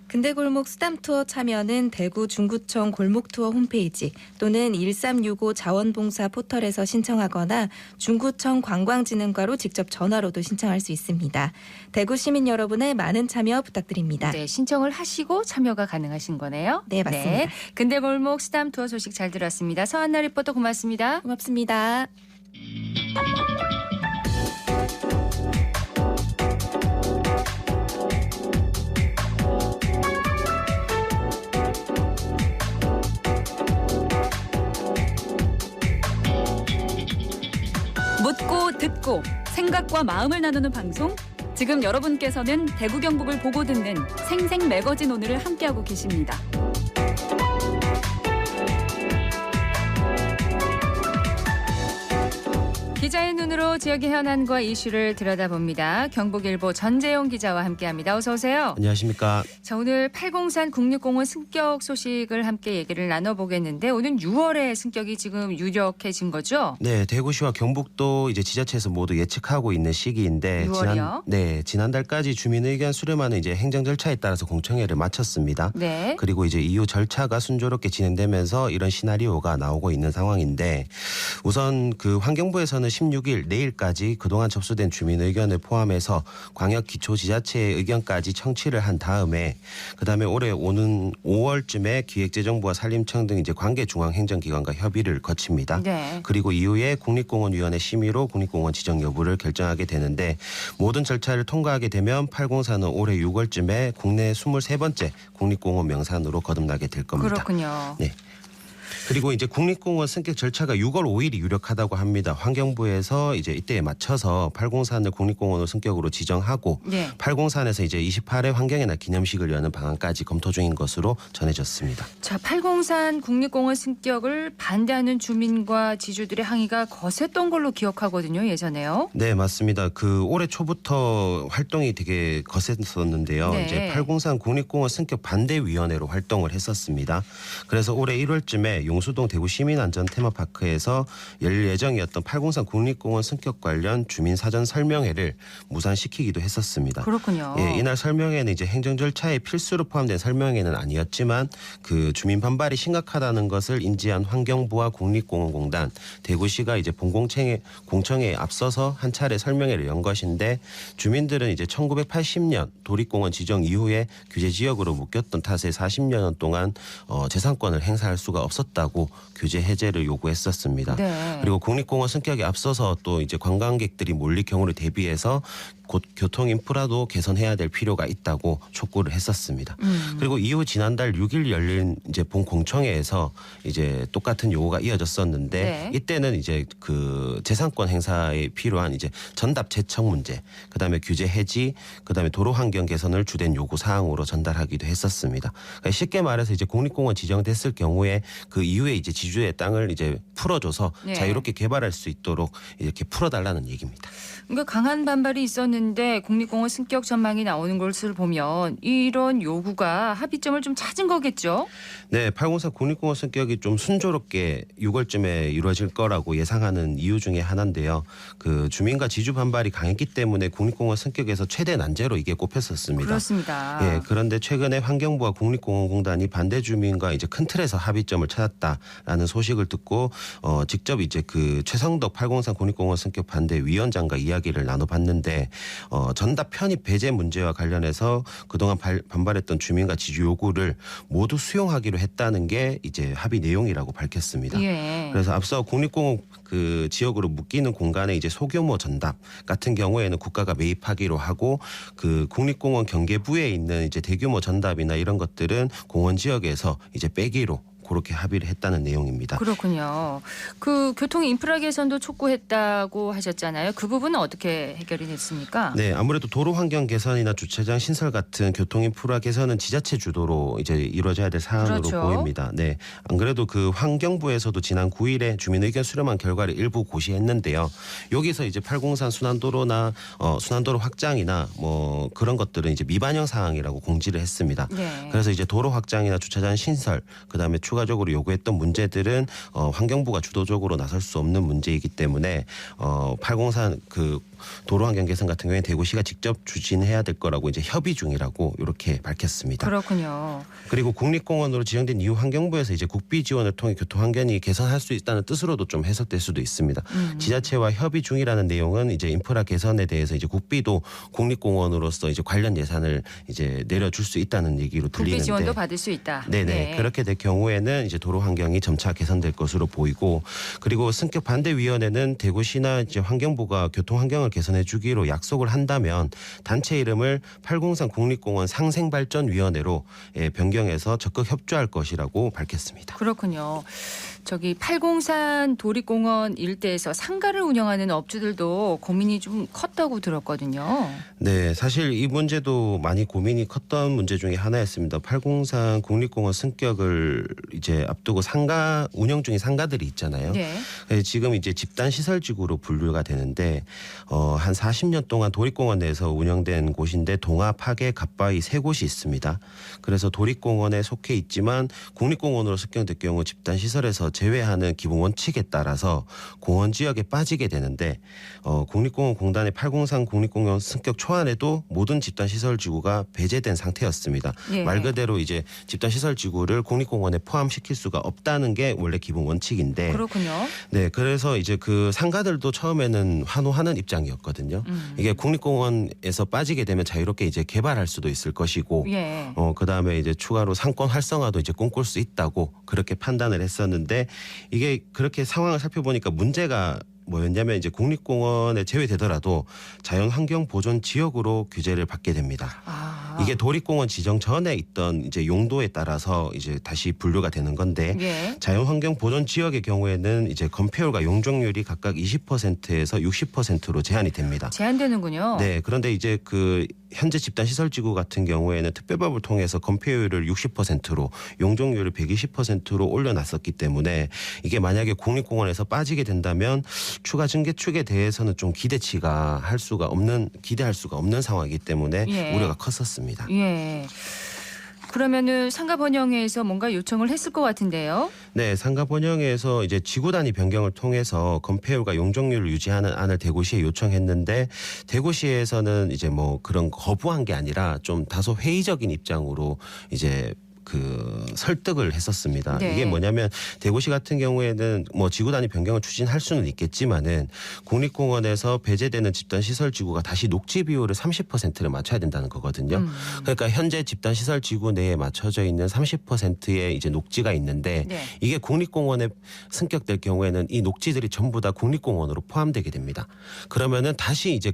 근대골목 쓰담 투어 참여는 대구 중구청 골목투어 홈페이지 또는 1365 자원봉사 포털에서 신청하거나 중구청 관광진흥과로 직접 전화로도 신청할 수 있습니다. 대구 시민 여러분의 많은 참여 부탁드립니다. 네, 신청을 하시고 참여가 가능하신 거네요. 네, 맞습니다. 네, 근대골목 쓰담 투어 소식 잘 들었습니다. 서한나 리포터 고맙습니다. 고맙습니다. 듣고 생각과 마음을 나누는 방송. 지금 여러분께서는 대구 경북을 보고 듣는 생생 매거진 오늘을 함께하고 계십니다. 기자의 눈으로 지역의 현안과 이슈를 들여다봅니다. 경북일보 전재용 기자와 함께합니다. 어서 오세요. 안녕하십니까. 자, 오늘 팔공산 국립공원 승격 소식을 함께 얘기를 나눠보겠는데 오늘 6월에 승격이 지금 유력해진 거죠? 네, 대구시와 경북도 이제 지자체에서 모두 예측하고 있는 시기인데 6월이요? 지난달까지 주민 의견 수렴하는 이제 행정 절차에 따라서 공청회를 마쳤습니다. 네. 그리고 이제 이후 절차가 순조롭게 진행되면서 이런 시나리오가 나오고 있는 상황인데 우선 그 환경부에서는 16일 내일까지 그동안 접수된 주민 의견을 포함해서 광역 기초지자체의 의견까지 청취를 한 다음에 그다음에 올해 오는 5월쯤에 기획재정부와 산림청 등 이제 관계 중앙행정기관과 협의를 거칩니다. 네. 그리고 이후에 국립공원위원회 심의로 국립공원 지정 여부를 결정하게 되는데 모든 절차를 통과하게 되면 팔공산은 올해 6월쯤에 국내 23번째 국립공원 명산으로 거듭나게 될 겁니다. 그렇군요. 네. 그리고 이제 국립공원 승격 절차가 6월 5일이 유력하다고 합니다. 환경부에서 이제 이때에 맞춰서 팔공산을 국립공원으로 승격으로 지정하고 네. 팔공산에서 이제 28회 환경의 날 기념식을 여는 방안까지 검토 중인 것으로 전해졌습니다. 자, 팔공산 국립공원 승격을 반대하는 주민과 지주들의 항의가 거셌던 걸로 기억하거든요. 예전에요. 네, 맞습니다. 그 올해 초부터 활동이 되게 거셌었는데요. 네. 이제 팔공산 국립공원 승격 반대위원회로 활동을 했었습니다. 그래서 올해 1월쯤에 용수동 대구 시민안전 테마파크에서 열릴 예정이었던 팔공산 국립공원 승격 관련 주민 사전 설명회를 무산시키기도 했었습니다. 그렇군요. 예, 이날 설명회는 이제 행정 절차에 필수로 포함된 설명회는 아니었지만 그 주민 반발이 심각하다는 것을 인지한 환경부와 국립공원공단, 대구시가 이제 공청회에 앞서서 한 차례 설명회를 연 것인데 주민들은 이제 1980년 도립공원 지정 이후에 규제 지역으로 묶였던 탓에 40여 년 동안 재산권을 행사할 수가 없었다고 규제 해제를 요구했었습니다. 네. 그리고 국립공원 승격에 앞서서 또 이제 관광객들이 몰릴 경우를 대비해서 곧 교통 인프라도 개선해야 될 필요가 있다고 촉구를 했었습니다. 그리고 이후 지난달 6일 열린 이제 본 공청회에서 이제 똑같은 요구가 이어졌었는데 네. 이때는 이제 그 재산권 행사에 필요한 이제 전답 제청 문제, 그다음에 규제 해지, 그다음에 도로 환경 개선을 주된 요구 사항으로 전달하기도 했었습니다. 그러니까 쉽게 말해서 이제 국립공원 지정됐을 경우에 그 이후에 이제 지주의 땅을 이제 풀어줘서 네. 자유롭게 개발할 수 있도록 이렇게 풀어달라는 얘기입니다. 그러니까 강한 반발이 있었는데 국립공원 승격 전망이 나오는 것을 보면 이런 요구가 합의점을 좀 찾은 거겠죠? 네, 팔공산 국립공원 승격이 좀 순조롭게 6월쯤에 이루어질 거라고 예상하는 이유 중에 하나인데요. 그 주민과 지주 반발이 강했기 때문에 국립공원 승격에서 최대 난제로 이게 꼽혔었습니다. 그렇습니다. 예, 그런데 최근에 환경부와 국립공원공단이 반대 주민과 이제 큰 틀에서 합의점을 찾았다라는 소식을 듣고 직접 이제 그 최성덕 팔공산 국립공원 승격 반대 위원장과 이야기를 나눠봤는데 전답 편입 배제 문제와 관련해서 그동안 반발했던 주민과 지주 요구를 모두 수용하기로 했다는 게 이제 합의 내용이라고 밝혔습니다. 예. 그래서 앞서 국립공원 그 지역으로 묶이는 공간에 이제 소규모 전답 같은 경우에는 국가가 매입하기로 하고 그 국립공원 경계부에 있는 이제 대규모 전답이나 이런 것들은 공원 지역에서 이제 빼기로 그렇게 합의를 했다는 내용입니다. 그렇군요. 그 교통 인프라 개선도 촉구했다고 하셨잖아요. 그 부분은 어떻게 해결이 됐습니까? 네, 아무래도 도로 환경 개선이나 주차장 신설 같은 교통 인프라 개선은 지자체 주도로 이제 이루어져야 될 사안으로 그렇죠. 보입니다. 네, 안 그래도 그 환경부에서도 지난 9일에 주민 의견 수렴한 결과를 일부 고시했는데요. 여기서 이제 팔공산 순환도로나 순환도로 확장이나 뭐 그런 것들은 이제 미반영 사항이라고 공지를 했습니다. 네. 그래서 이제 도로 확장이나 주차장 신설, 그다음에 추가적으로 요구했던 문제들은 환경부가 주도적으로 나설 수 없는 문제이기 때문에 팔공산 그 도로 환경 개선 같은 경우에 대구시가 직접 추진해야 될 거라고 이제 협의 중이라고 이렇게 밝혔습니다. 그렇군요. 그리고 국립공원으로 지정된 이후 환경부에서 이제 국비 지원을 통해 교통 환경이 개선할 수 있다는 뜻으로도 좀 해석될 수도 있습니다. 지자체와 협의 중이라는 내용은 이제 인프라 개선에 대해서 이제 국비도 국립공원으로서 이제 관련 예산을 이제 내려줄 수 있다는 얘기로 들리는데 국비 지원도 받을 수 있다. 네네. 네. 그렇게 될 경우에는 이제 도로 환경이 점차 개선될 것으로 보이고 그리고 승격 반대 위원회는 대구시나 이제 환경부가 교통 환경을 개선해 주기로 약속을 한다면 단체 이름을 803 국립공원 상생발전위원회로 변경해서 적극 협조할 것이라고 밝혔습니다. 그렇군요. 저기 803 도립공원 일대에서 상가를 운영하는 업주들도 고민이 좀 컸다고 들었거든요. 네, 사실 이 문제도 많이 고민이 컸던 문제 중에 하나였습니다. 803 국립공원 승격을 이제 앞두고 상가 운영 중인 상가들이 있잖아요. 네. 지금 이제 집단 시설지구로 분류가 되는데 한 40년 동안 도립공원 내에서 운영된 곳인데 동아, 파계, 갓바위 3곳이 있습니다. 그래서 도립공원에 속해 있지만 국립공원으로 승격될 경우 집단 시설에서 제외하는 기본 원칙에 따라서 공원 지역에 빠지게 되는데 국립공원공단의 803 국립공원 승격 초안에도 모든 집단 시설 지구가 배제된 상태였습니다. 예. 말 그대로 이제 집단 시설 지구를 국립공원에 포함시킬 수가 없다는 게 원래 기본 원칙인데. 그렇군요. 네, 그래서 이제 그 상가들도 처음에는 환호하는 입장이었거든요. 이게 국립공원에서 빠지게 되면 자유롭게 이제 개발할 수도 있을 것이고, 예. 그다음에 이제 추가로 상권 활성화도 이제 꿈꿀 수 있다고 그렇게 판단을 했었는데 이게 그렇게 상황을 살펴보니까 문제가 뭐였냐면 이제 국립공원에 제외되더라도 자연환경보존 지역으로 규제를 받게 됩니다. 이게 도립공원 지정 전에 있던 이제 용도에 따라서 이제 다시 분류가 되는 건데 예. 자연환경보존 지역의 경우에는 이제 건폐율과 용적률이 각각 20%에서 60%로 제한이 됩니다. 제한되는군요. 네, 그런데 이제 그 현재 집단시설지구 같은 경우에는 특별법을 통해서 건폐율을 60%로 용적률을 120%로 올려놨었기 때문에 이게 만약에 국립공원에서 빠지게 된다면 추가 증개축에 대해서는 좀 기대할 수가 없는 상황이기 때문에 예. 우려가 컸었습니다. 예. 그러면은 상가 번영회에서 뭔가 요청을 했을 것 같은데요. 네, 상가 번영회에서 이제 지구 단위 변경을 통해서 건폐율과 용적률을 유지하는 안을 대구시에 요청했는데 대구시에서는 이제 뭐 그런 거부한 게 아니라 좀 다소 회의적인 입장으로 이제 그 설득을 했었습니다. 네. 이게 뭐냐면 대구시 같은 경우에는 뭐 지구 단위 변경을 추진할 수는 있겠지만은 국립공원에서 배제되는 집단 시설 지구가 다시 녹지 비율을 30%를 맞춰야 된다는 거거든요. 그러니까 현재 집단 시설 지구 내에 맞춰져 있는 30%의 이제 녹지가 있는데 네. 이게 국립공원에 승격될 경우에는 이 녹지들이 전부 다 국립공원으로 포함되게 됩니다. 그러면은 다시 이제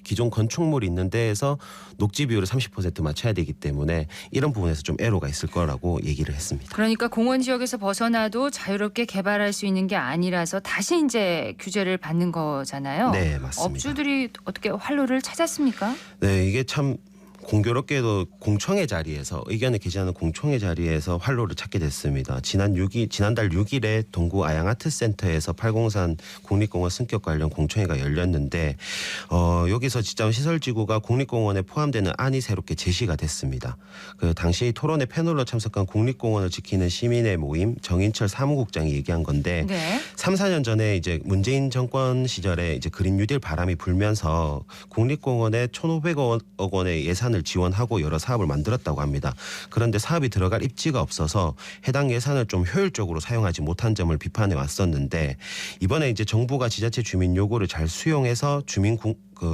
기존 건축물이 있는 데에서 녹지 비율을 30% 맞춰야 되기 때문에 이런 부분에서 좀 애로가 있을 거라고 얘기를 했습니다. 그러니까 공원 지역에서 벗어나도 자유롭게 개발할 수 있는 게 아니라서 다시 이제 규제를 받는 거잖아요. 네, 맞습니다. 업주들이 어떻게 활로를 찾았습니까? 네, 이게 참 공교롭게도 공청회 자리에서 의견을 게시하는 공청회 자리에서 활로를 찾게 됐습니다. 지난달 6일에 동구 아양아트센터에서 803 국립공원 승격 관련 공청회가 열렸는데 여기서 집단 시설지구가 국립공원에 포함되는 안이 새롭게 제시가 됐습니다. 그 당시 토론회 패널로 참석한 국립공원을 지키는 시민의 모임 정인철 사무국장이 얘기한 건데 네. 3, 4년 전에 이제 문재인 정권 시절에 이제 그린 뉴딜 바람이 불면서 국립공원에 1,500억 원의 예산을 지원하고 여러 사업을 만들었다고 합니다. 그런데 사업이 들어갈 입지가 없어서 해당 예산을 좀 효율적으로 사용하지 못한 점을 비판해 왔었는데 이번에 이제 정부가 지자체 주민 요구를 잘 수용해서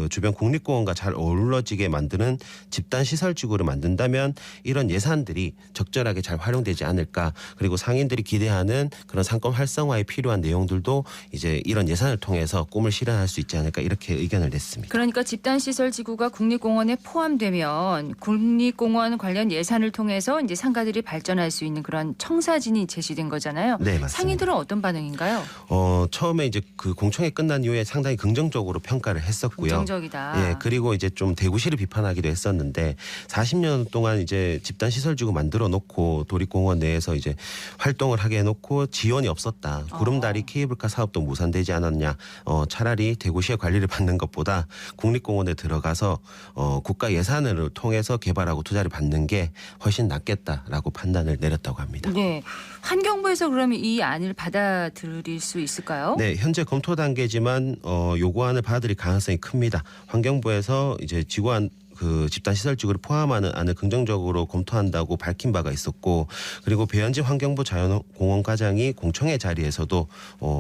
주변 국립공원과 잘 어우러지게 만드는 집단 시설 지구를 만든다면 이런 예산들이 적절하게 잘 활용되지 않을까. 그리고 상인들이 기대하는 그런 상권 활성화에 필요한 내용들도 이제 이런 예산을 통해서 꿈을 실현할 수 있지 않을까 이렇게 의견을 냈습니다. 그러니까 집단 시설 지구가 국립공원에 포함되면 국립공원 관련 예산을 통해서 이제 상가들이 발전할 수 있는 그런 청사진이 제시된 거잖아요. 네, 맞습니다. 상인들은 어떤 반응인가요? 처음에 이제 그 공청회 끝난 이후에 상당히 긍정적으로 평가를 했었고요. 긍정적이다. 예, 그리고 이제 좀 대구시를 비판하기도 했었는데 40년 동안 이제 집단 시설지구 만들어 놓고 도립공원 내에서 이제 활동을 하게 해놓고 지원이 없었다. 구름다리 케이블카 사업도 무산되지 않았냐. 차라리 대구시의 관리를 받는 것보다 국립공원에 들어가서 국가 예산을 통해서 개발하고 투자를 받는 게 훨씬 낫겠다라고 판단을 내렸다고 합니다. 네. 환경부에서 그러면 이 안을 받아들일 수 있을까요? 네, 현재 검토 단계지만 요구안을 받아들일 가능성이 큽니다. 환경부에서 이제 지구안 그 집단 시설지구를 포함하는 안을 긍정적으로 검토한다고 밝힌 바가 있었고 그리고 배현진 환경부 자연공원과장이 공청회 자리에서도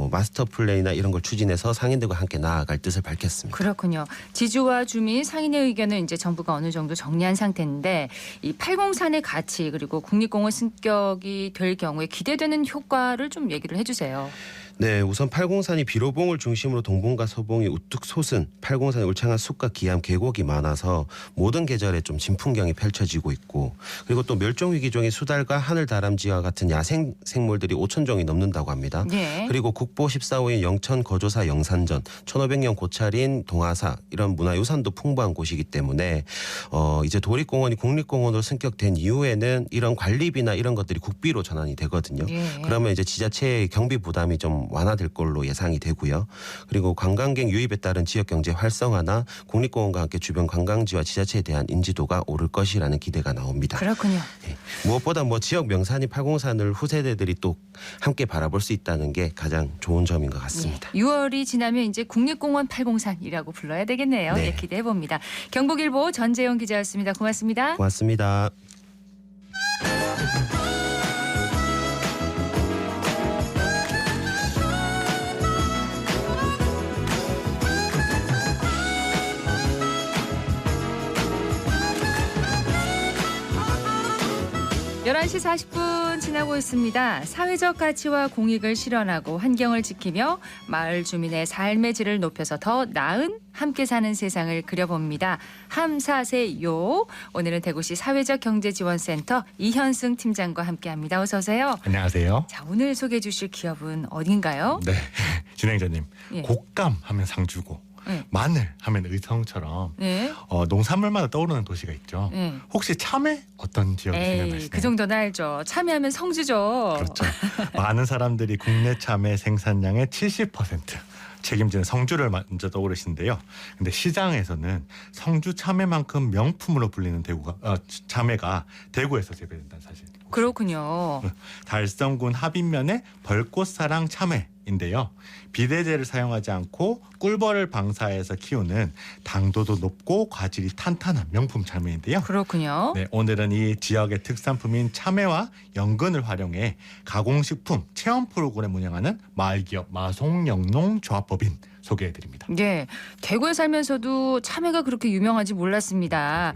마스터 플랜이나 이런 걸 추진해서 상인들과 함께 나아갈 뜻을 밝혔습니다. 그렇군요. 지주와 주민, 상인의 의견은 이제 정부가 어느 정도 정리한 상태인데 이 803의 가치 그리고 국립공원 승격이 될 경우에 기대되는 효과를 좀 얘기를 해주세요. 네, 우선 팔공산이 비로봉을 중심으로 동봉과 서봉이 우뚝 솟은 팔공산의 울창한 숲과 기암, 계곡이 많아서 모든 계절에 좀 진풍경이 펼쳐지고 있고, 그리고 또 멸종위기종인 수달과 하늘다람쥐와 같은 야생 생물들이 5,000종이 넘는다고 합니다. 예. 그리고 국보 14호인 영천 거조사 영산전, 1500년 고찰인 동화사 이런 문화유산도 풍부한 곳이기 때문에 이제 도립공원이 국립공원으로 승격된 이후에는 이런 관리비나 이런 것들이 국비로 전환이 되거든요. 예. 그러면 이제 지자체의 경비 부담이 좀 완화될 걸로 예상이 되고요. 그리고 관광객 유입에 따른 지역 경제 활성화나 국립공원과 함께 주변 관광지와 지자체에 대한 인지도가 오를 것이라는 기대가 나옵니다. 그렇군요. 네. 무엇보다 지역 명산인 팔공산을 후세대들이 또 함께 바라볼 수 있다는 게 가장 좋은 점인 것 같습니다. 6월이 지나면 이제 국립공원 팔공산이라고 불러야 되겠네요. 네. 예, 기대해 봅니다. 경북일보 전재영 기자였습니다. 고맙습니다. 고맙습니다. (11시 40분) 지나고 있습니다. 사회적 가치와 공익을 실현하고 환경을 지키며 마을 주민의 삶의 질을 높여서 더 나은 함께 사는 세상을 그려봅니다. 함사세요. 오늘은 대구시 사회적경제지원센터 이현승 팀장과 함께합니다. 어서 오세요. 안녕하세요. 자, 오늘 소개해 주실 기업은 어딘가요? 네, 진행자님. 예. 곶감 하면 상주고 네. 마늘 하면 의성처럼 네. 농산물마다 떠오르는 도시가 있죠. 네. 혹시 참외 어떤 지역이 생각나시나요? 그 정도는 알죠. 참여하면 성주죠. 그렇죠. 많은 사람들이 국내 참외 생산량의 70% 책임지는 성주를 먼저 떠오르시는데요. 근데 시장에서는 성주 참외만큼 명품으로 불리는 참외가 대구에서 재배된다는 사실. 그렇군요. 달성군 하빈면의 벌꽃사랑 참외인데요. 비대제를 사용하지 않고 꿀벌을 방사해서 키우는 당도도 높고 과질이 탄탄한 명품 참외인데요. 그렇군요. 네, 오늘은 이 지역의 특산품인 참외와 연근을 활용해 가공식품 체험 프로그램 운영하는 마을기업 마송영농조합법인 소개해드립니다. 네, 대구에 살면서도 참외가 그렇게 유명한지 몰랐습니다.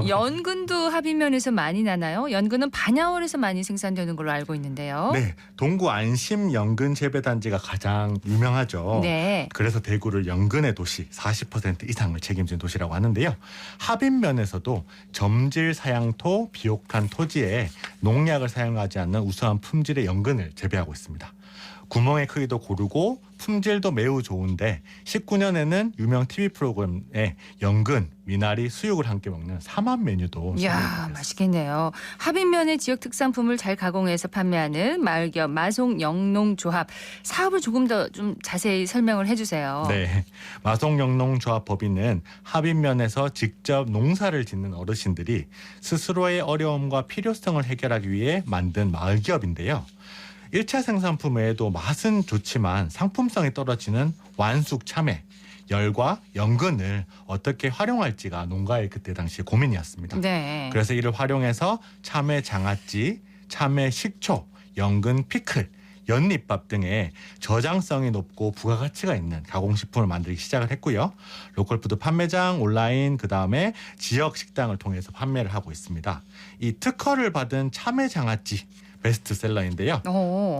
연근도 하빈면에서 많이 나나요? 연근은 반야월에서 많이 생산되는 걸로 알고 있는데요. 네, 동구 안심 연근 재배단지가 가장 유명하죠. 네. 그래서 대구를 연근의 도시 40% 이상을 책임진 도시라고 하는데요. 하빈면에서도 점질 사양토 비옥한 토지에 농약을 사용하지 않는 우수한 품질의 연근을 재배하고 있습니다. 구멍의 크기도 고르고 품질도 매우 좋은데 19년에는 유명 TV 프로그램에 연근, 미나리, 수육을 함께 먹는 3만 메뉴도 이야, 맛있겠네요. 하빈면의 지역 특산품을 잘 가공해서 판매하는 마을기업 마송영농조합 사업을 조금 더 좀 자세히 설명을 해주세요. 네, 마송영농조합 법인은 하빈면에서 직접 농사를 짓는 어르신들이 스스로의 어려움과 필요성을 해결하기 위해 만든 마을기업인데요. 1차 생산품 외에도 맛은 좋지만 상품성이 떨어지는 완숙 참외, 열과 연근을 어떻게 활용할지가 농가의 그때 당시 고민이었습니다. 네. 그래서 이를 활용해서 참외 장아찌, 참외 식초, 연근 피클, 연잎밥 등의 저장성이 높고 부가가치가 있는 가공식품을 만들기 시작을 했고요. 로컬푸드 판매장, 온라인, 그다음에 지역 식당을 통해서 판매를 하고 있습니다. 이 특허를 받은 참외 장아찌 베스트셀러인데요.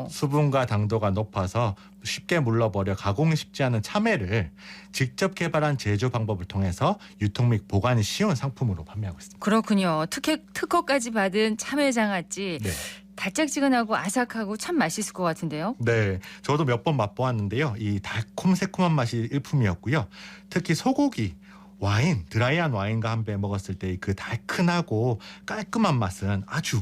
수분과 당도가 높아서 쉽게 물러버려 가공이 쉽지 않은 참외를 직접 개발한 제조 방법을 통해서 유통 및 보관이 쉬운 상품으로 판매하고 있습니다. 그렇군요. 특허까지 받은 참외장아찌. 네. 달짝지근하고 아삭하고 참 맛있을 것 같은데요. 네, 저도 몇 번 맛보았는데요. 이 달콤 새콤한 맛이 일품이었고요. 특히 소고기, 와인, 드라이한 와인과 함께 먹었을 때 그 달큰하고 깔끔한 맛은 아주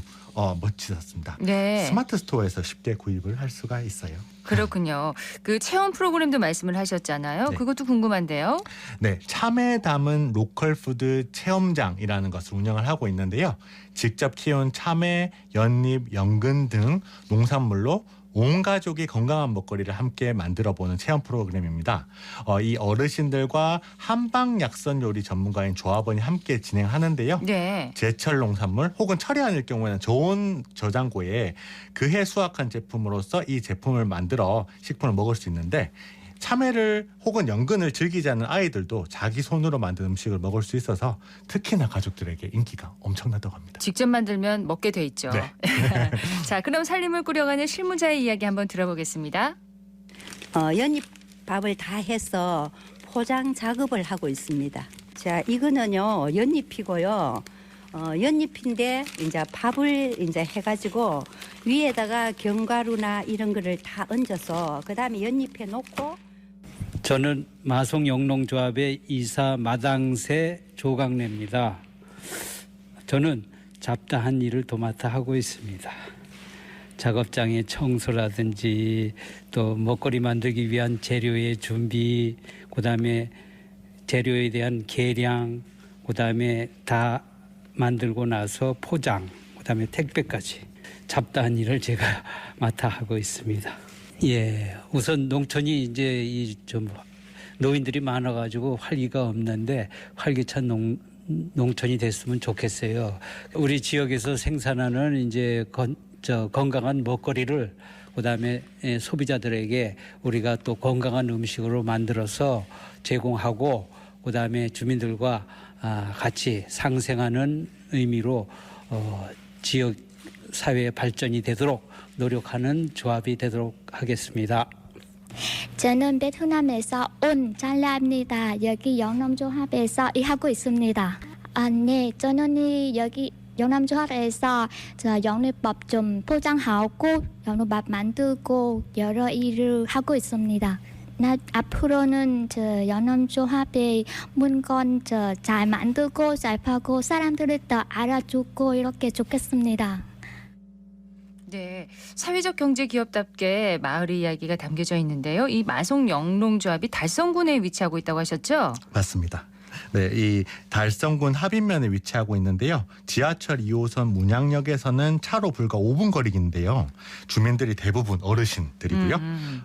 멋지셨습니다. 네. 스마트 스토어에서 쉽게 구입을 할 수가 있어요. 그렇군요. 그 체험 프로그램도 말씀을 하셨잖아요. 네. 그것도 궁금한데요. 네, 참외 담은 로컬푸드 체험장이라는 것을 운영을 하고 있는데요. 직접 키운 참외, 연잎, 연근 등 농산물로 온 가족이 건강한 먹거리를 함께 만들어보는 체험 프로그램입니다. 이 어르신들과 한방약선 요리 전문가인 조합원이 함께 진행하는데요. 네. 제철 농산물 혹은 철이 아닐 경우에는 좋은 저장고에 그해 수확한 제품으로서 이 제품을 만들어 식품을 먹을 수 있는데, 참외를 혹은 연근을 즐기지 않는 아이들도 자기 손으로 만든 음식을 먹을 수 있어서 특히나 가족들에게 인기가 엄청나다고 합니다. 직접 만들면 먹게 돼 있죠. 네. 자, 그럼 살림을 꾸려가는 실무자의 이야기 한번 들어보겠습니다. 연잎밥을 다 해서 포장 작업을 하고 있습니다. 자, 이거는요 연잎이고요. 연잎인데 이제 밥을 이제 해가지고 위에다가 견과류나 이런 거를 다 얹어서 그다음에 연잎에 놓고. 저는 마송영농조합의 이사 마당새 조강래입니다. 저는 잡다한 일을 도맡아 하고 있습니다. 작업장의 청소라든지 또 먹거리 만들기 위한 재료의 준비, 그다음에 재료에 대한 계량, 그다음에 다 만들고 나서 포장, 그다음에 택배까지 잡다한 일을 제가 맡아 하고 있습니다. 예, 우선 농촌이 이제 좀 노인들이 많아가지고 활기가 없는데 활기찬 농촌이 됐으면 좋겠어요. 우리 지역에서 생산하는 이제 건강한 먹거리를 그다음에 소비자들에게 우리가 또 건강한 음식으로 만들어서 제공하고 그다음에 주민들과 같이 상생하는 의미로 지역 사회의 발전이 되도록 노력하는 조합이 되도록 하겠습니다. 저는 베트남에서 온 잘라입니다. 여기 영농조합에서 일하고 있습니다. 네, 저는 여기 영농조합에서 연잎밥 좀 포장하고 연잎밥 만들고 여러 일을 하고 있습니다. 앞으로는 연농조합의 물건 잘 만들고 잘 파고 사람들을 더 알아주고 이렇게 좋겠습니다. 네, 사회적 경제 기업답게 마을의 이야기가 담겨져 있는데요. 이 마송영농조합이 달성군에 위치하고 있다고 하셨죠? 맞습니다. 네, 이 달성군 합인면에 위치하고 있는데요. 지하철 2호선 문양역에서는 차로 불과 5분 거리인데요. 주민들이 대부분 어르신들이고요.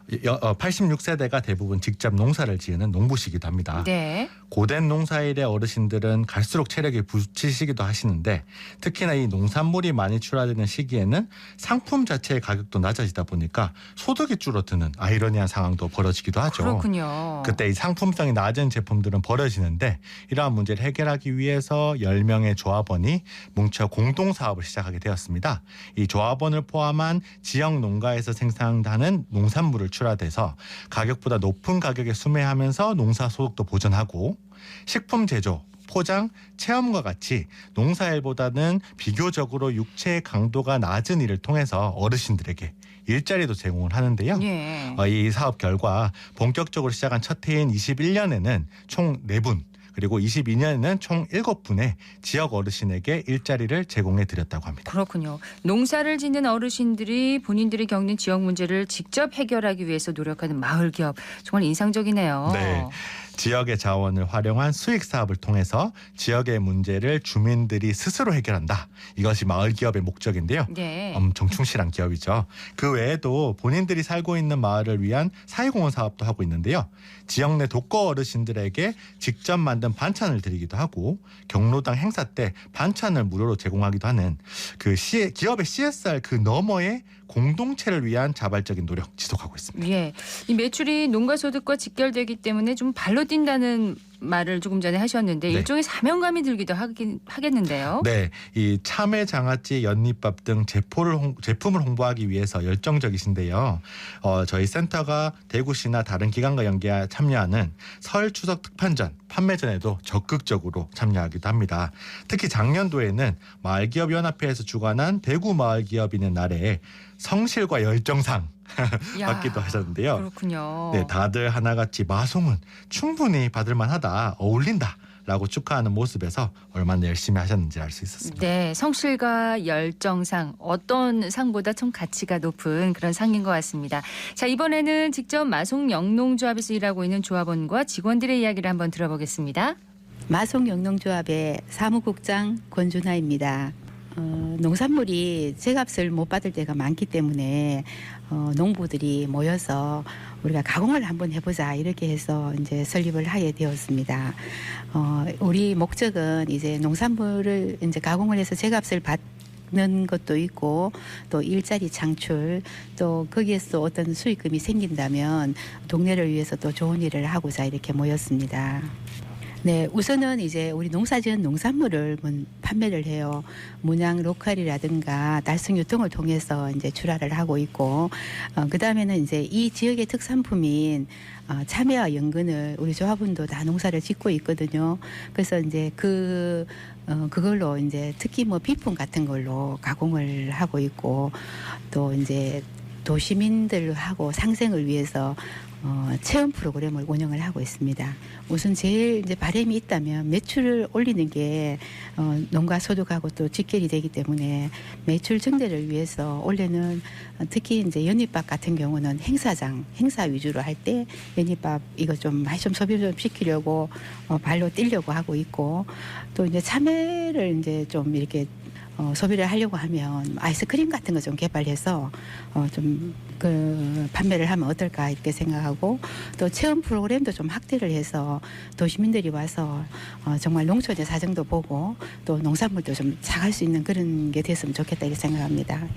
86세대가 대부분 직접 농사를 지으는 농부시기도 합니다. 네. 고된 농사일의 어르신들은 갈수록 체력이 붙이시기도 하시는데 특히나 이 농산물이 많이 출하되는 시기에는 상품 자체의 가격도 낮아지다 보니까 소득이 줄어드는 아이러니한 상황도 벌어지기도 하죠. 그렇군요. 그때 이 상품성이 낮은 제품들은 버려지는데 이러한 문제를 해결하기 위해서 10명의 조합원이 뭉쳐 공동사업을 시작하게 되었습니다. 이 조합원을 포함한 지역 농가에서 생산하는 농산물을 출하돼서 가격보다 높은 가격에 수매하면서 농사 소득도 보전하고 식품 제조, 포장, 체험과 같이 농사일보다는 비교적으로 육체의 강도가 낮은 일을 통해서 어르신들에게 일자리도 제공을 하는데요. 예. 이 사업 결과 본격적으로 시작한 첫 해인 21년에는 총 4분 그리고 22년에는 총 7분의 지역 어르신에게 일자리를 제공해 드렸다고 합니다. 그렇군요. 농사를 짓는 어르신들이 본인들이 겪는 지역 문제를 직접 해결하기 위해서 노력하는 마을 기업. 정말 인상적이네요. 네. 지역의 자원을 활용한 수익 사업을 통해서 지역의 문제를 주민들이 스스로 해결한다. 이것이 마을 기업의 목적인데요. 네. 엄청 충실한 기업이죠. 그 외에도 본인들이 살고 있는 마을을 위한 사회공헌 사업도 하고 있는데요. 지역 내 독거 어르신들에게 직접 만든 반찬을 드리기도 하고 경로당 행사 때 반찬을 무료로 제공하기도 하는 그 기업의 CSR 그 너머의 공동체를 위한 자발적인 노력 지속하고 있습니다. 예, 이 매출이 농가 소득과 직결되기 때문에 좀 발로 뛴다는 말을 조금 전에 하셨는데 네. 일종의 사명감이 들기도 하겠는데요. 네, 이 참외, 장아찌, 연잎밥 등 제품을 홍보하기 위해서 열정적이신데요. 저희 센터가 대구시나 다른 기관과 참여하는 설 추석 특판전, 판매전에도 적극적으로 참여하기도 합니다. 특히 작년도에는 마을기업연합회에서 주관한 대구 마을기업인의 날에 성실과 열정상 받기도 하셨는데요. 그렇군요. 네, 다들 하나같이 마송은 충분히 받을 만하다, 어울린다. 라고 축하하는 모습에서 얼마나 열심히 하셨는지 알 수 있었습니다. 네, 성실과 열정상 어떤 상보다 좀 가치가 높은 그런 상인 것 같습니다. 자, 이번에는 직접 마송영농조합에서 일하고 있는 조합원과 직원들의 이야기를 한번 들어보겠습니다. 마송영농조합의 사무국장 권준하입니다. 농산물이 제값을 못 받을 때가 많기 때문에 농부들이 모여서 우리가 가공을 한번 해보자 이렇게 해서 이제 설립을 하게 되었습니다. 우리 목적은 이제 농산물을 이제 가공을 해서 제값을 받는 것도 있고 또 일자리 창출 또 거기에서 어떤 수익금이 생긴다면 동네를 위해서 또 좋은 일을 하고자 이렇게 모였습니다. 네, 우선은 이제 우리 농사지은 농산물을 판매를 해요. 문양 로컬이라든가 달성 유통을 통해서 이제 출하를 하고 있고, 그 다음에는 이제 이 지역의 특산품인 참외와 연근을 우리 조합원도 다 농사를 짓고 있거든요. 그래서 이제 그걸로 이제 특히 뭐 비품 같은 걸로 가공을 하고 있고, 또 이제 도시민들하고 상생을 위해서 체험 프로그램을 운영을 하고 있습니다. 우선 제일 이제 바람이 있다면 매출을 올리는 게 농가 소득하고 또 직결이 되기 때문에 매출 증대를 위해서 올해는 특히 이제 연잎밥 같은 경우는 행사 위주로 할 때 연잎밥 이거 좀 많이 좀 소비 좀 시키려고 발로 뛰려고 하고 있고, 또 이제 참외를 이제 좀 이렇게 소비를 하려고 하면 아이스크림 같은 거 좀 개발해서 좀 그 판매를 하면 어떨까 이렇게 생각하고, 또 체험 프로그램도 좀 확대를 해서 도시민들이 와서 정말 농촌의 사정도 보고 또 농산물도 좀 사갈 수 있는 그런 게 됐으면 좋겠다 이렇게 생각합니다.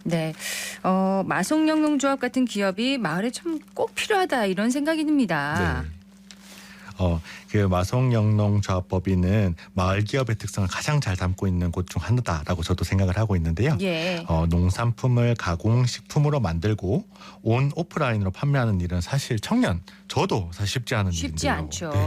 네, 마송영농조합 같은 기업이 마을에 참 꼭 필요하다 이런 생각이 듭니다. 네. 그 마송영농조합법인은 마을 기업의 특성을 가장 잘 담고 있는 곳 중 하나다라고 저도 생각을 하고 있는데요. 예. 농산품을 가공식품으로 만들고 온 오프라인으로 판매하는 일은 사실 저도 사실 쉽지 않은 일인데요. 쉽지 않죠. 네.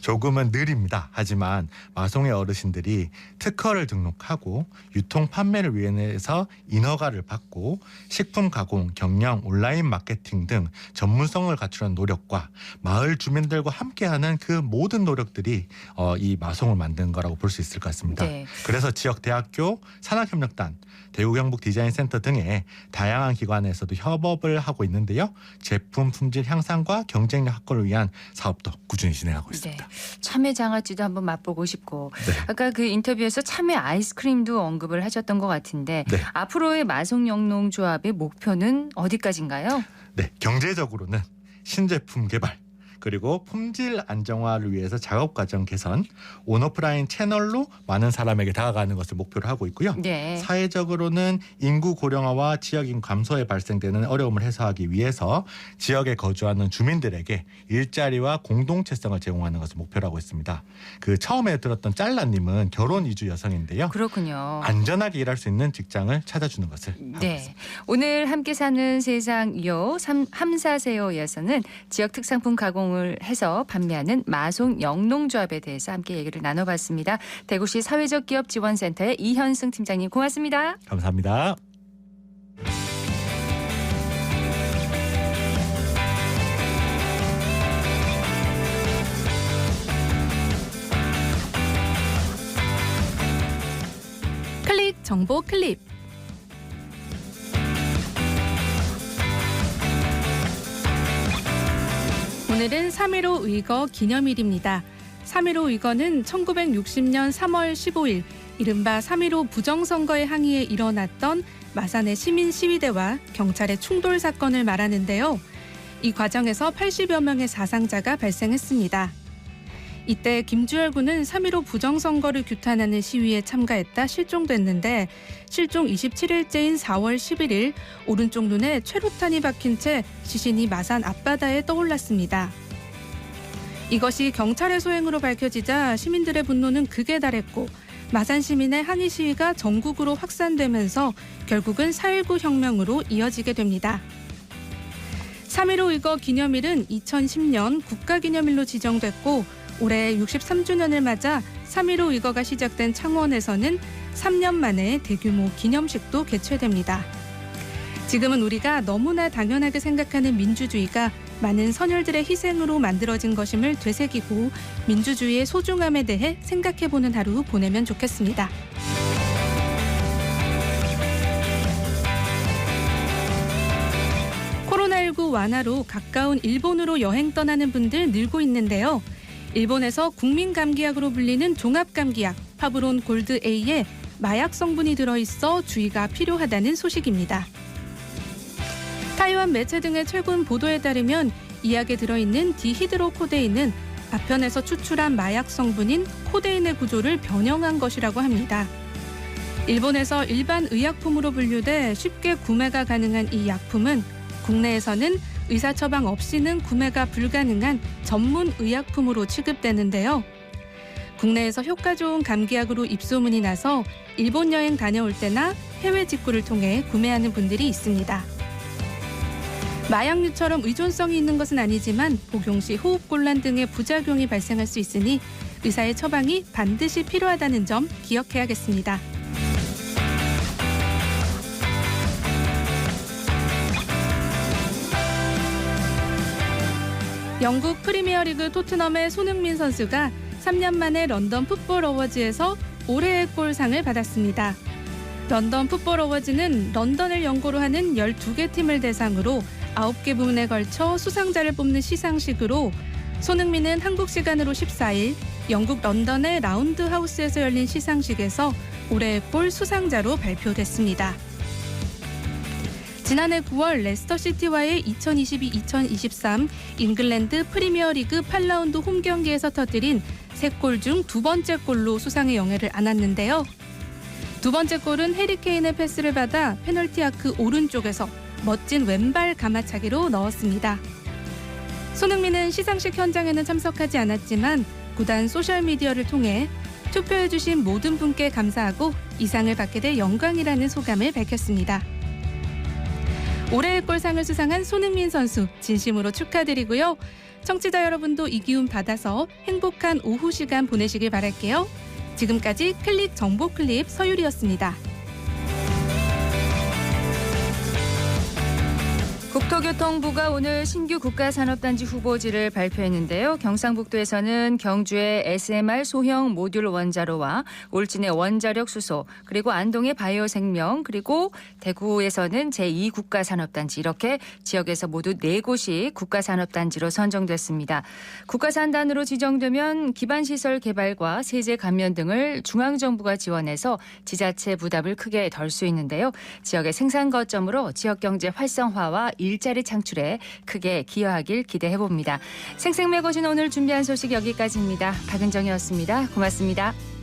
조금은 느립니다. 하지만 마송의 어르신들이 특허를 등록하고 유통 판매를 위해서 인허가를 받고 식품 가공, 경영, 온라인 마케팅 등 전문성을 갖추는 노력과 마을 주민들과 함께하는 그 모든 노력들이 이 마송을 만든 거라고 볼 수 있을 것 같습니다. 네. 그래서 지역 대학교, 산학협력단, 대구경북 디자인센터 등의 다양한 기관에서도 협업을 하고 있는데요. 제품 품질 향상과 경쟁력 확보를 위한 사업도 꾸준히 진행하고 있습니다. 네. 참외 장아찌도 한번 맛보고 싶고, 네. 아까 그 인터뷰에서 참외 아이스크림도 언급을 하셨던 것 같은데, 네. 앞으로의 마송영농조합의 목표는 어디까지인가요? 네, 경제적으로는 신제품 개발, 그리고 품질 안정화를 위해서 작업 과정 개선, 온오프라인 채널로 많은 사람에게 다가가는 것을 목표로 하고 있고요. 네. 사회적으로는 인구 고령화와 지역인 감소에 발생되는 어려움을 해소하기 위해서 지역에 거주하는 주민들에게 일자리와 공동체성을 제공하는 것을 목표로 하고 있습니다. 그 처음에 들었던 짤라님은 결혼 이주 여성인데요. 그렇군요. 안전하게 일할 수 있는 직장을 찾아주는 것을 하고 네. 있습니다. 오늘 함께 사는 세상요 함사세요에서는 지역 특산품 가공을 해서 판매하는 마송영농조합에 대해서 함께 얘기를 나눠봤습니다. 대구시 사회적기업지원센터의 이현승 팀장님 고맙습니다. 감사합니다. 클릭 정보 클립. 오늘은 3.15 의거 기념일입니다. 3.15 의거는 1960년 3월 15일 이른바 3.15 부정선거에 항의에 일어났던 마산의 시민 시위대와 경찰의 충돌 사건을 말하는데요. 이 과정에서 80여 명의 사상자가 발생했습니다. 이때 김주열 군은 3.15 부정선거를 규탄하는 시위에 참가했다 실종됐는데 실종 27일째인 4월 11일 오른쪽 눈에 최루탄이 박힌 채 시신이 마산 앞바다에 떠올랐습니다. 이것이 경찰의 소행으로 밝혀지자 시민들의 분노는 극에 달했고 마산 시민의 항의 시위가 전국으로 확산되면서 결국은 4.19 혁명으로 이어지게 됩니다. 3.15 의거 기념일은 2010년 국가기념일로 지정됐고 올해 63주년을 맞아 3.15 의거가 시작된 창원에서는 3년 만에 대규모 기념식도 개최됩니다. 지금은 우리가 너무나 당연하게 생각하는 민주주의가 많은 선열들의 희생으로 만들어진 것임을 되새기고 민주주의의 소중함에 대해 생각해보는 하루 보내면 좋겠습니다. 코로나19 완화로 가까운 일본으로 여행 떠나는 분들 늘고 있는데요. 일본에서 국민 감기약으로 불리는 종합감기약 파브론 골드 A에 마약 성분이 들어있어 주의가 필요하다는 소식입니다. 타이완 매체 등의 최근 보도에 따르면 이 약에 들어있는 디히드로코데인은 아편에서 추출한 마약 성분인 코데인의 구조를 변형한 것이라고 합니다. 일본에서 일반 의약품으로 분류돼 쉽게 구매가 가능한 이 약품은 국내에서는 의사 처방 없이는 구매가 불가능한 전문 의약품으로 취급되는데요. 국내에서 효과 좋은 감기약으로 입소문이 나서 일본 여행 다녀올 때나 해외 직구를 통해 구매하는 분들이 있습니다. 마약류처럼 의존성이 있는 것은 아니지만 복용 시 호흡곤란 등의 부작용이 발생할 수 있으니 의사의 처방이 반드시 필요하다는 점 기억해야겠습니다. 영국 프리미어리그 토트넘의 손흥민 선수가 3년 만에 런던 풋볼 어워즈에서 올해의 골상을 받았습니다. 런던 풋볼 어워즈는 런던을 연고로 하는 12개 팀을 대상으로 9개 부문에 걸쳐 수상자를 뽑는 시상식으로 손흥민은 한국 시간으로 14일 영국 런던의 라운드 하우스에서 열린 시상식에서 올해의 골 수상자로 발표됐습니다. 지난해 9월 레스터시티와의 2022-2023 잉글랜드 프리미어리그 8라운드 홈 경기에서 터뜨린 3골 중 두 번째 골로 수상의 영예를 안았는데요. 두 번째 골은 해리 케인의 패스를 받아 페널티 아크 오른쪽에서 멋진 왼발 가마차기로 넣었습니다. 손흥민은 시상식 현장에는 참석하지 않았지만 구단 소셜미디어를 통해 투표해주신 모든 분께 감사하고 이 상을 받게 돼 영광이라는 소감을 밝혔습니다. 올해의 골상을 수상한 손흥민 선수 진심으로 축하드리고요. 청취자 여러분도 이 기운 받아서 행복한 오후 시간 보내시길 바랄게요. 지금까지 클릭 정보 클립 서유리였습니다. 국토교통부가 오늘 신규 국가산업단지 후보지를 발표했는데요. 경상북도에서는 경주의 SMR 소형 모듈 원자로와 울진의 원자력 수소, 그리고 안동의 바이오생명, 그리고 대구에서는 제2국가산업단지 이렇게 지역에서 모두 4곳이 국가산업단지로 선정됐습니다. 국가산단으로 지정되면 기반시설 개발과 세제 감면 등을 중앙정부가 지원해서 지자체 부담을 크게 덜 수 있는데요. 지역의 생산 거점으로 지역경제 활성화와 일자리 창출에 크게 기여하길 기대해봅니다. 생생매거진 오늘 준비한 소식 여기까지입니다. 박은정이었습니다. 고맙습니다.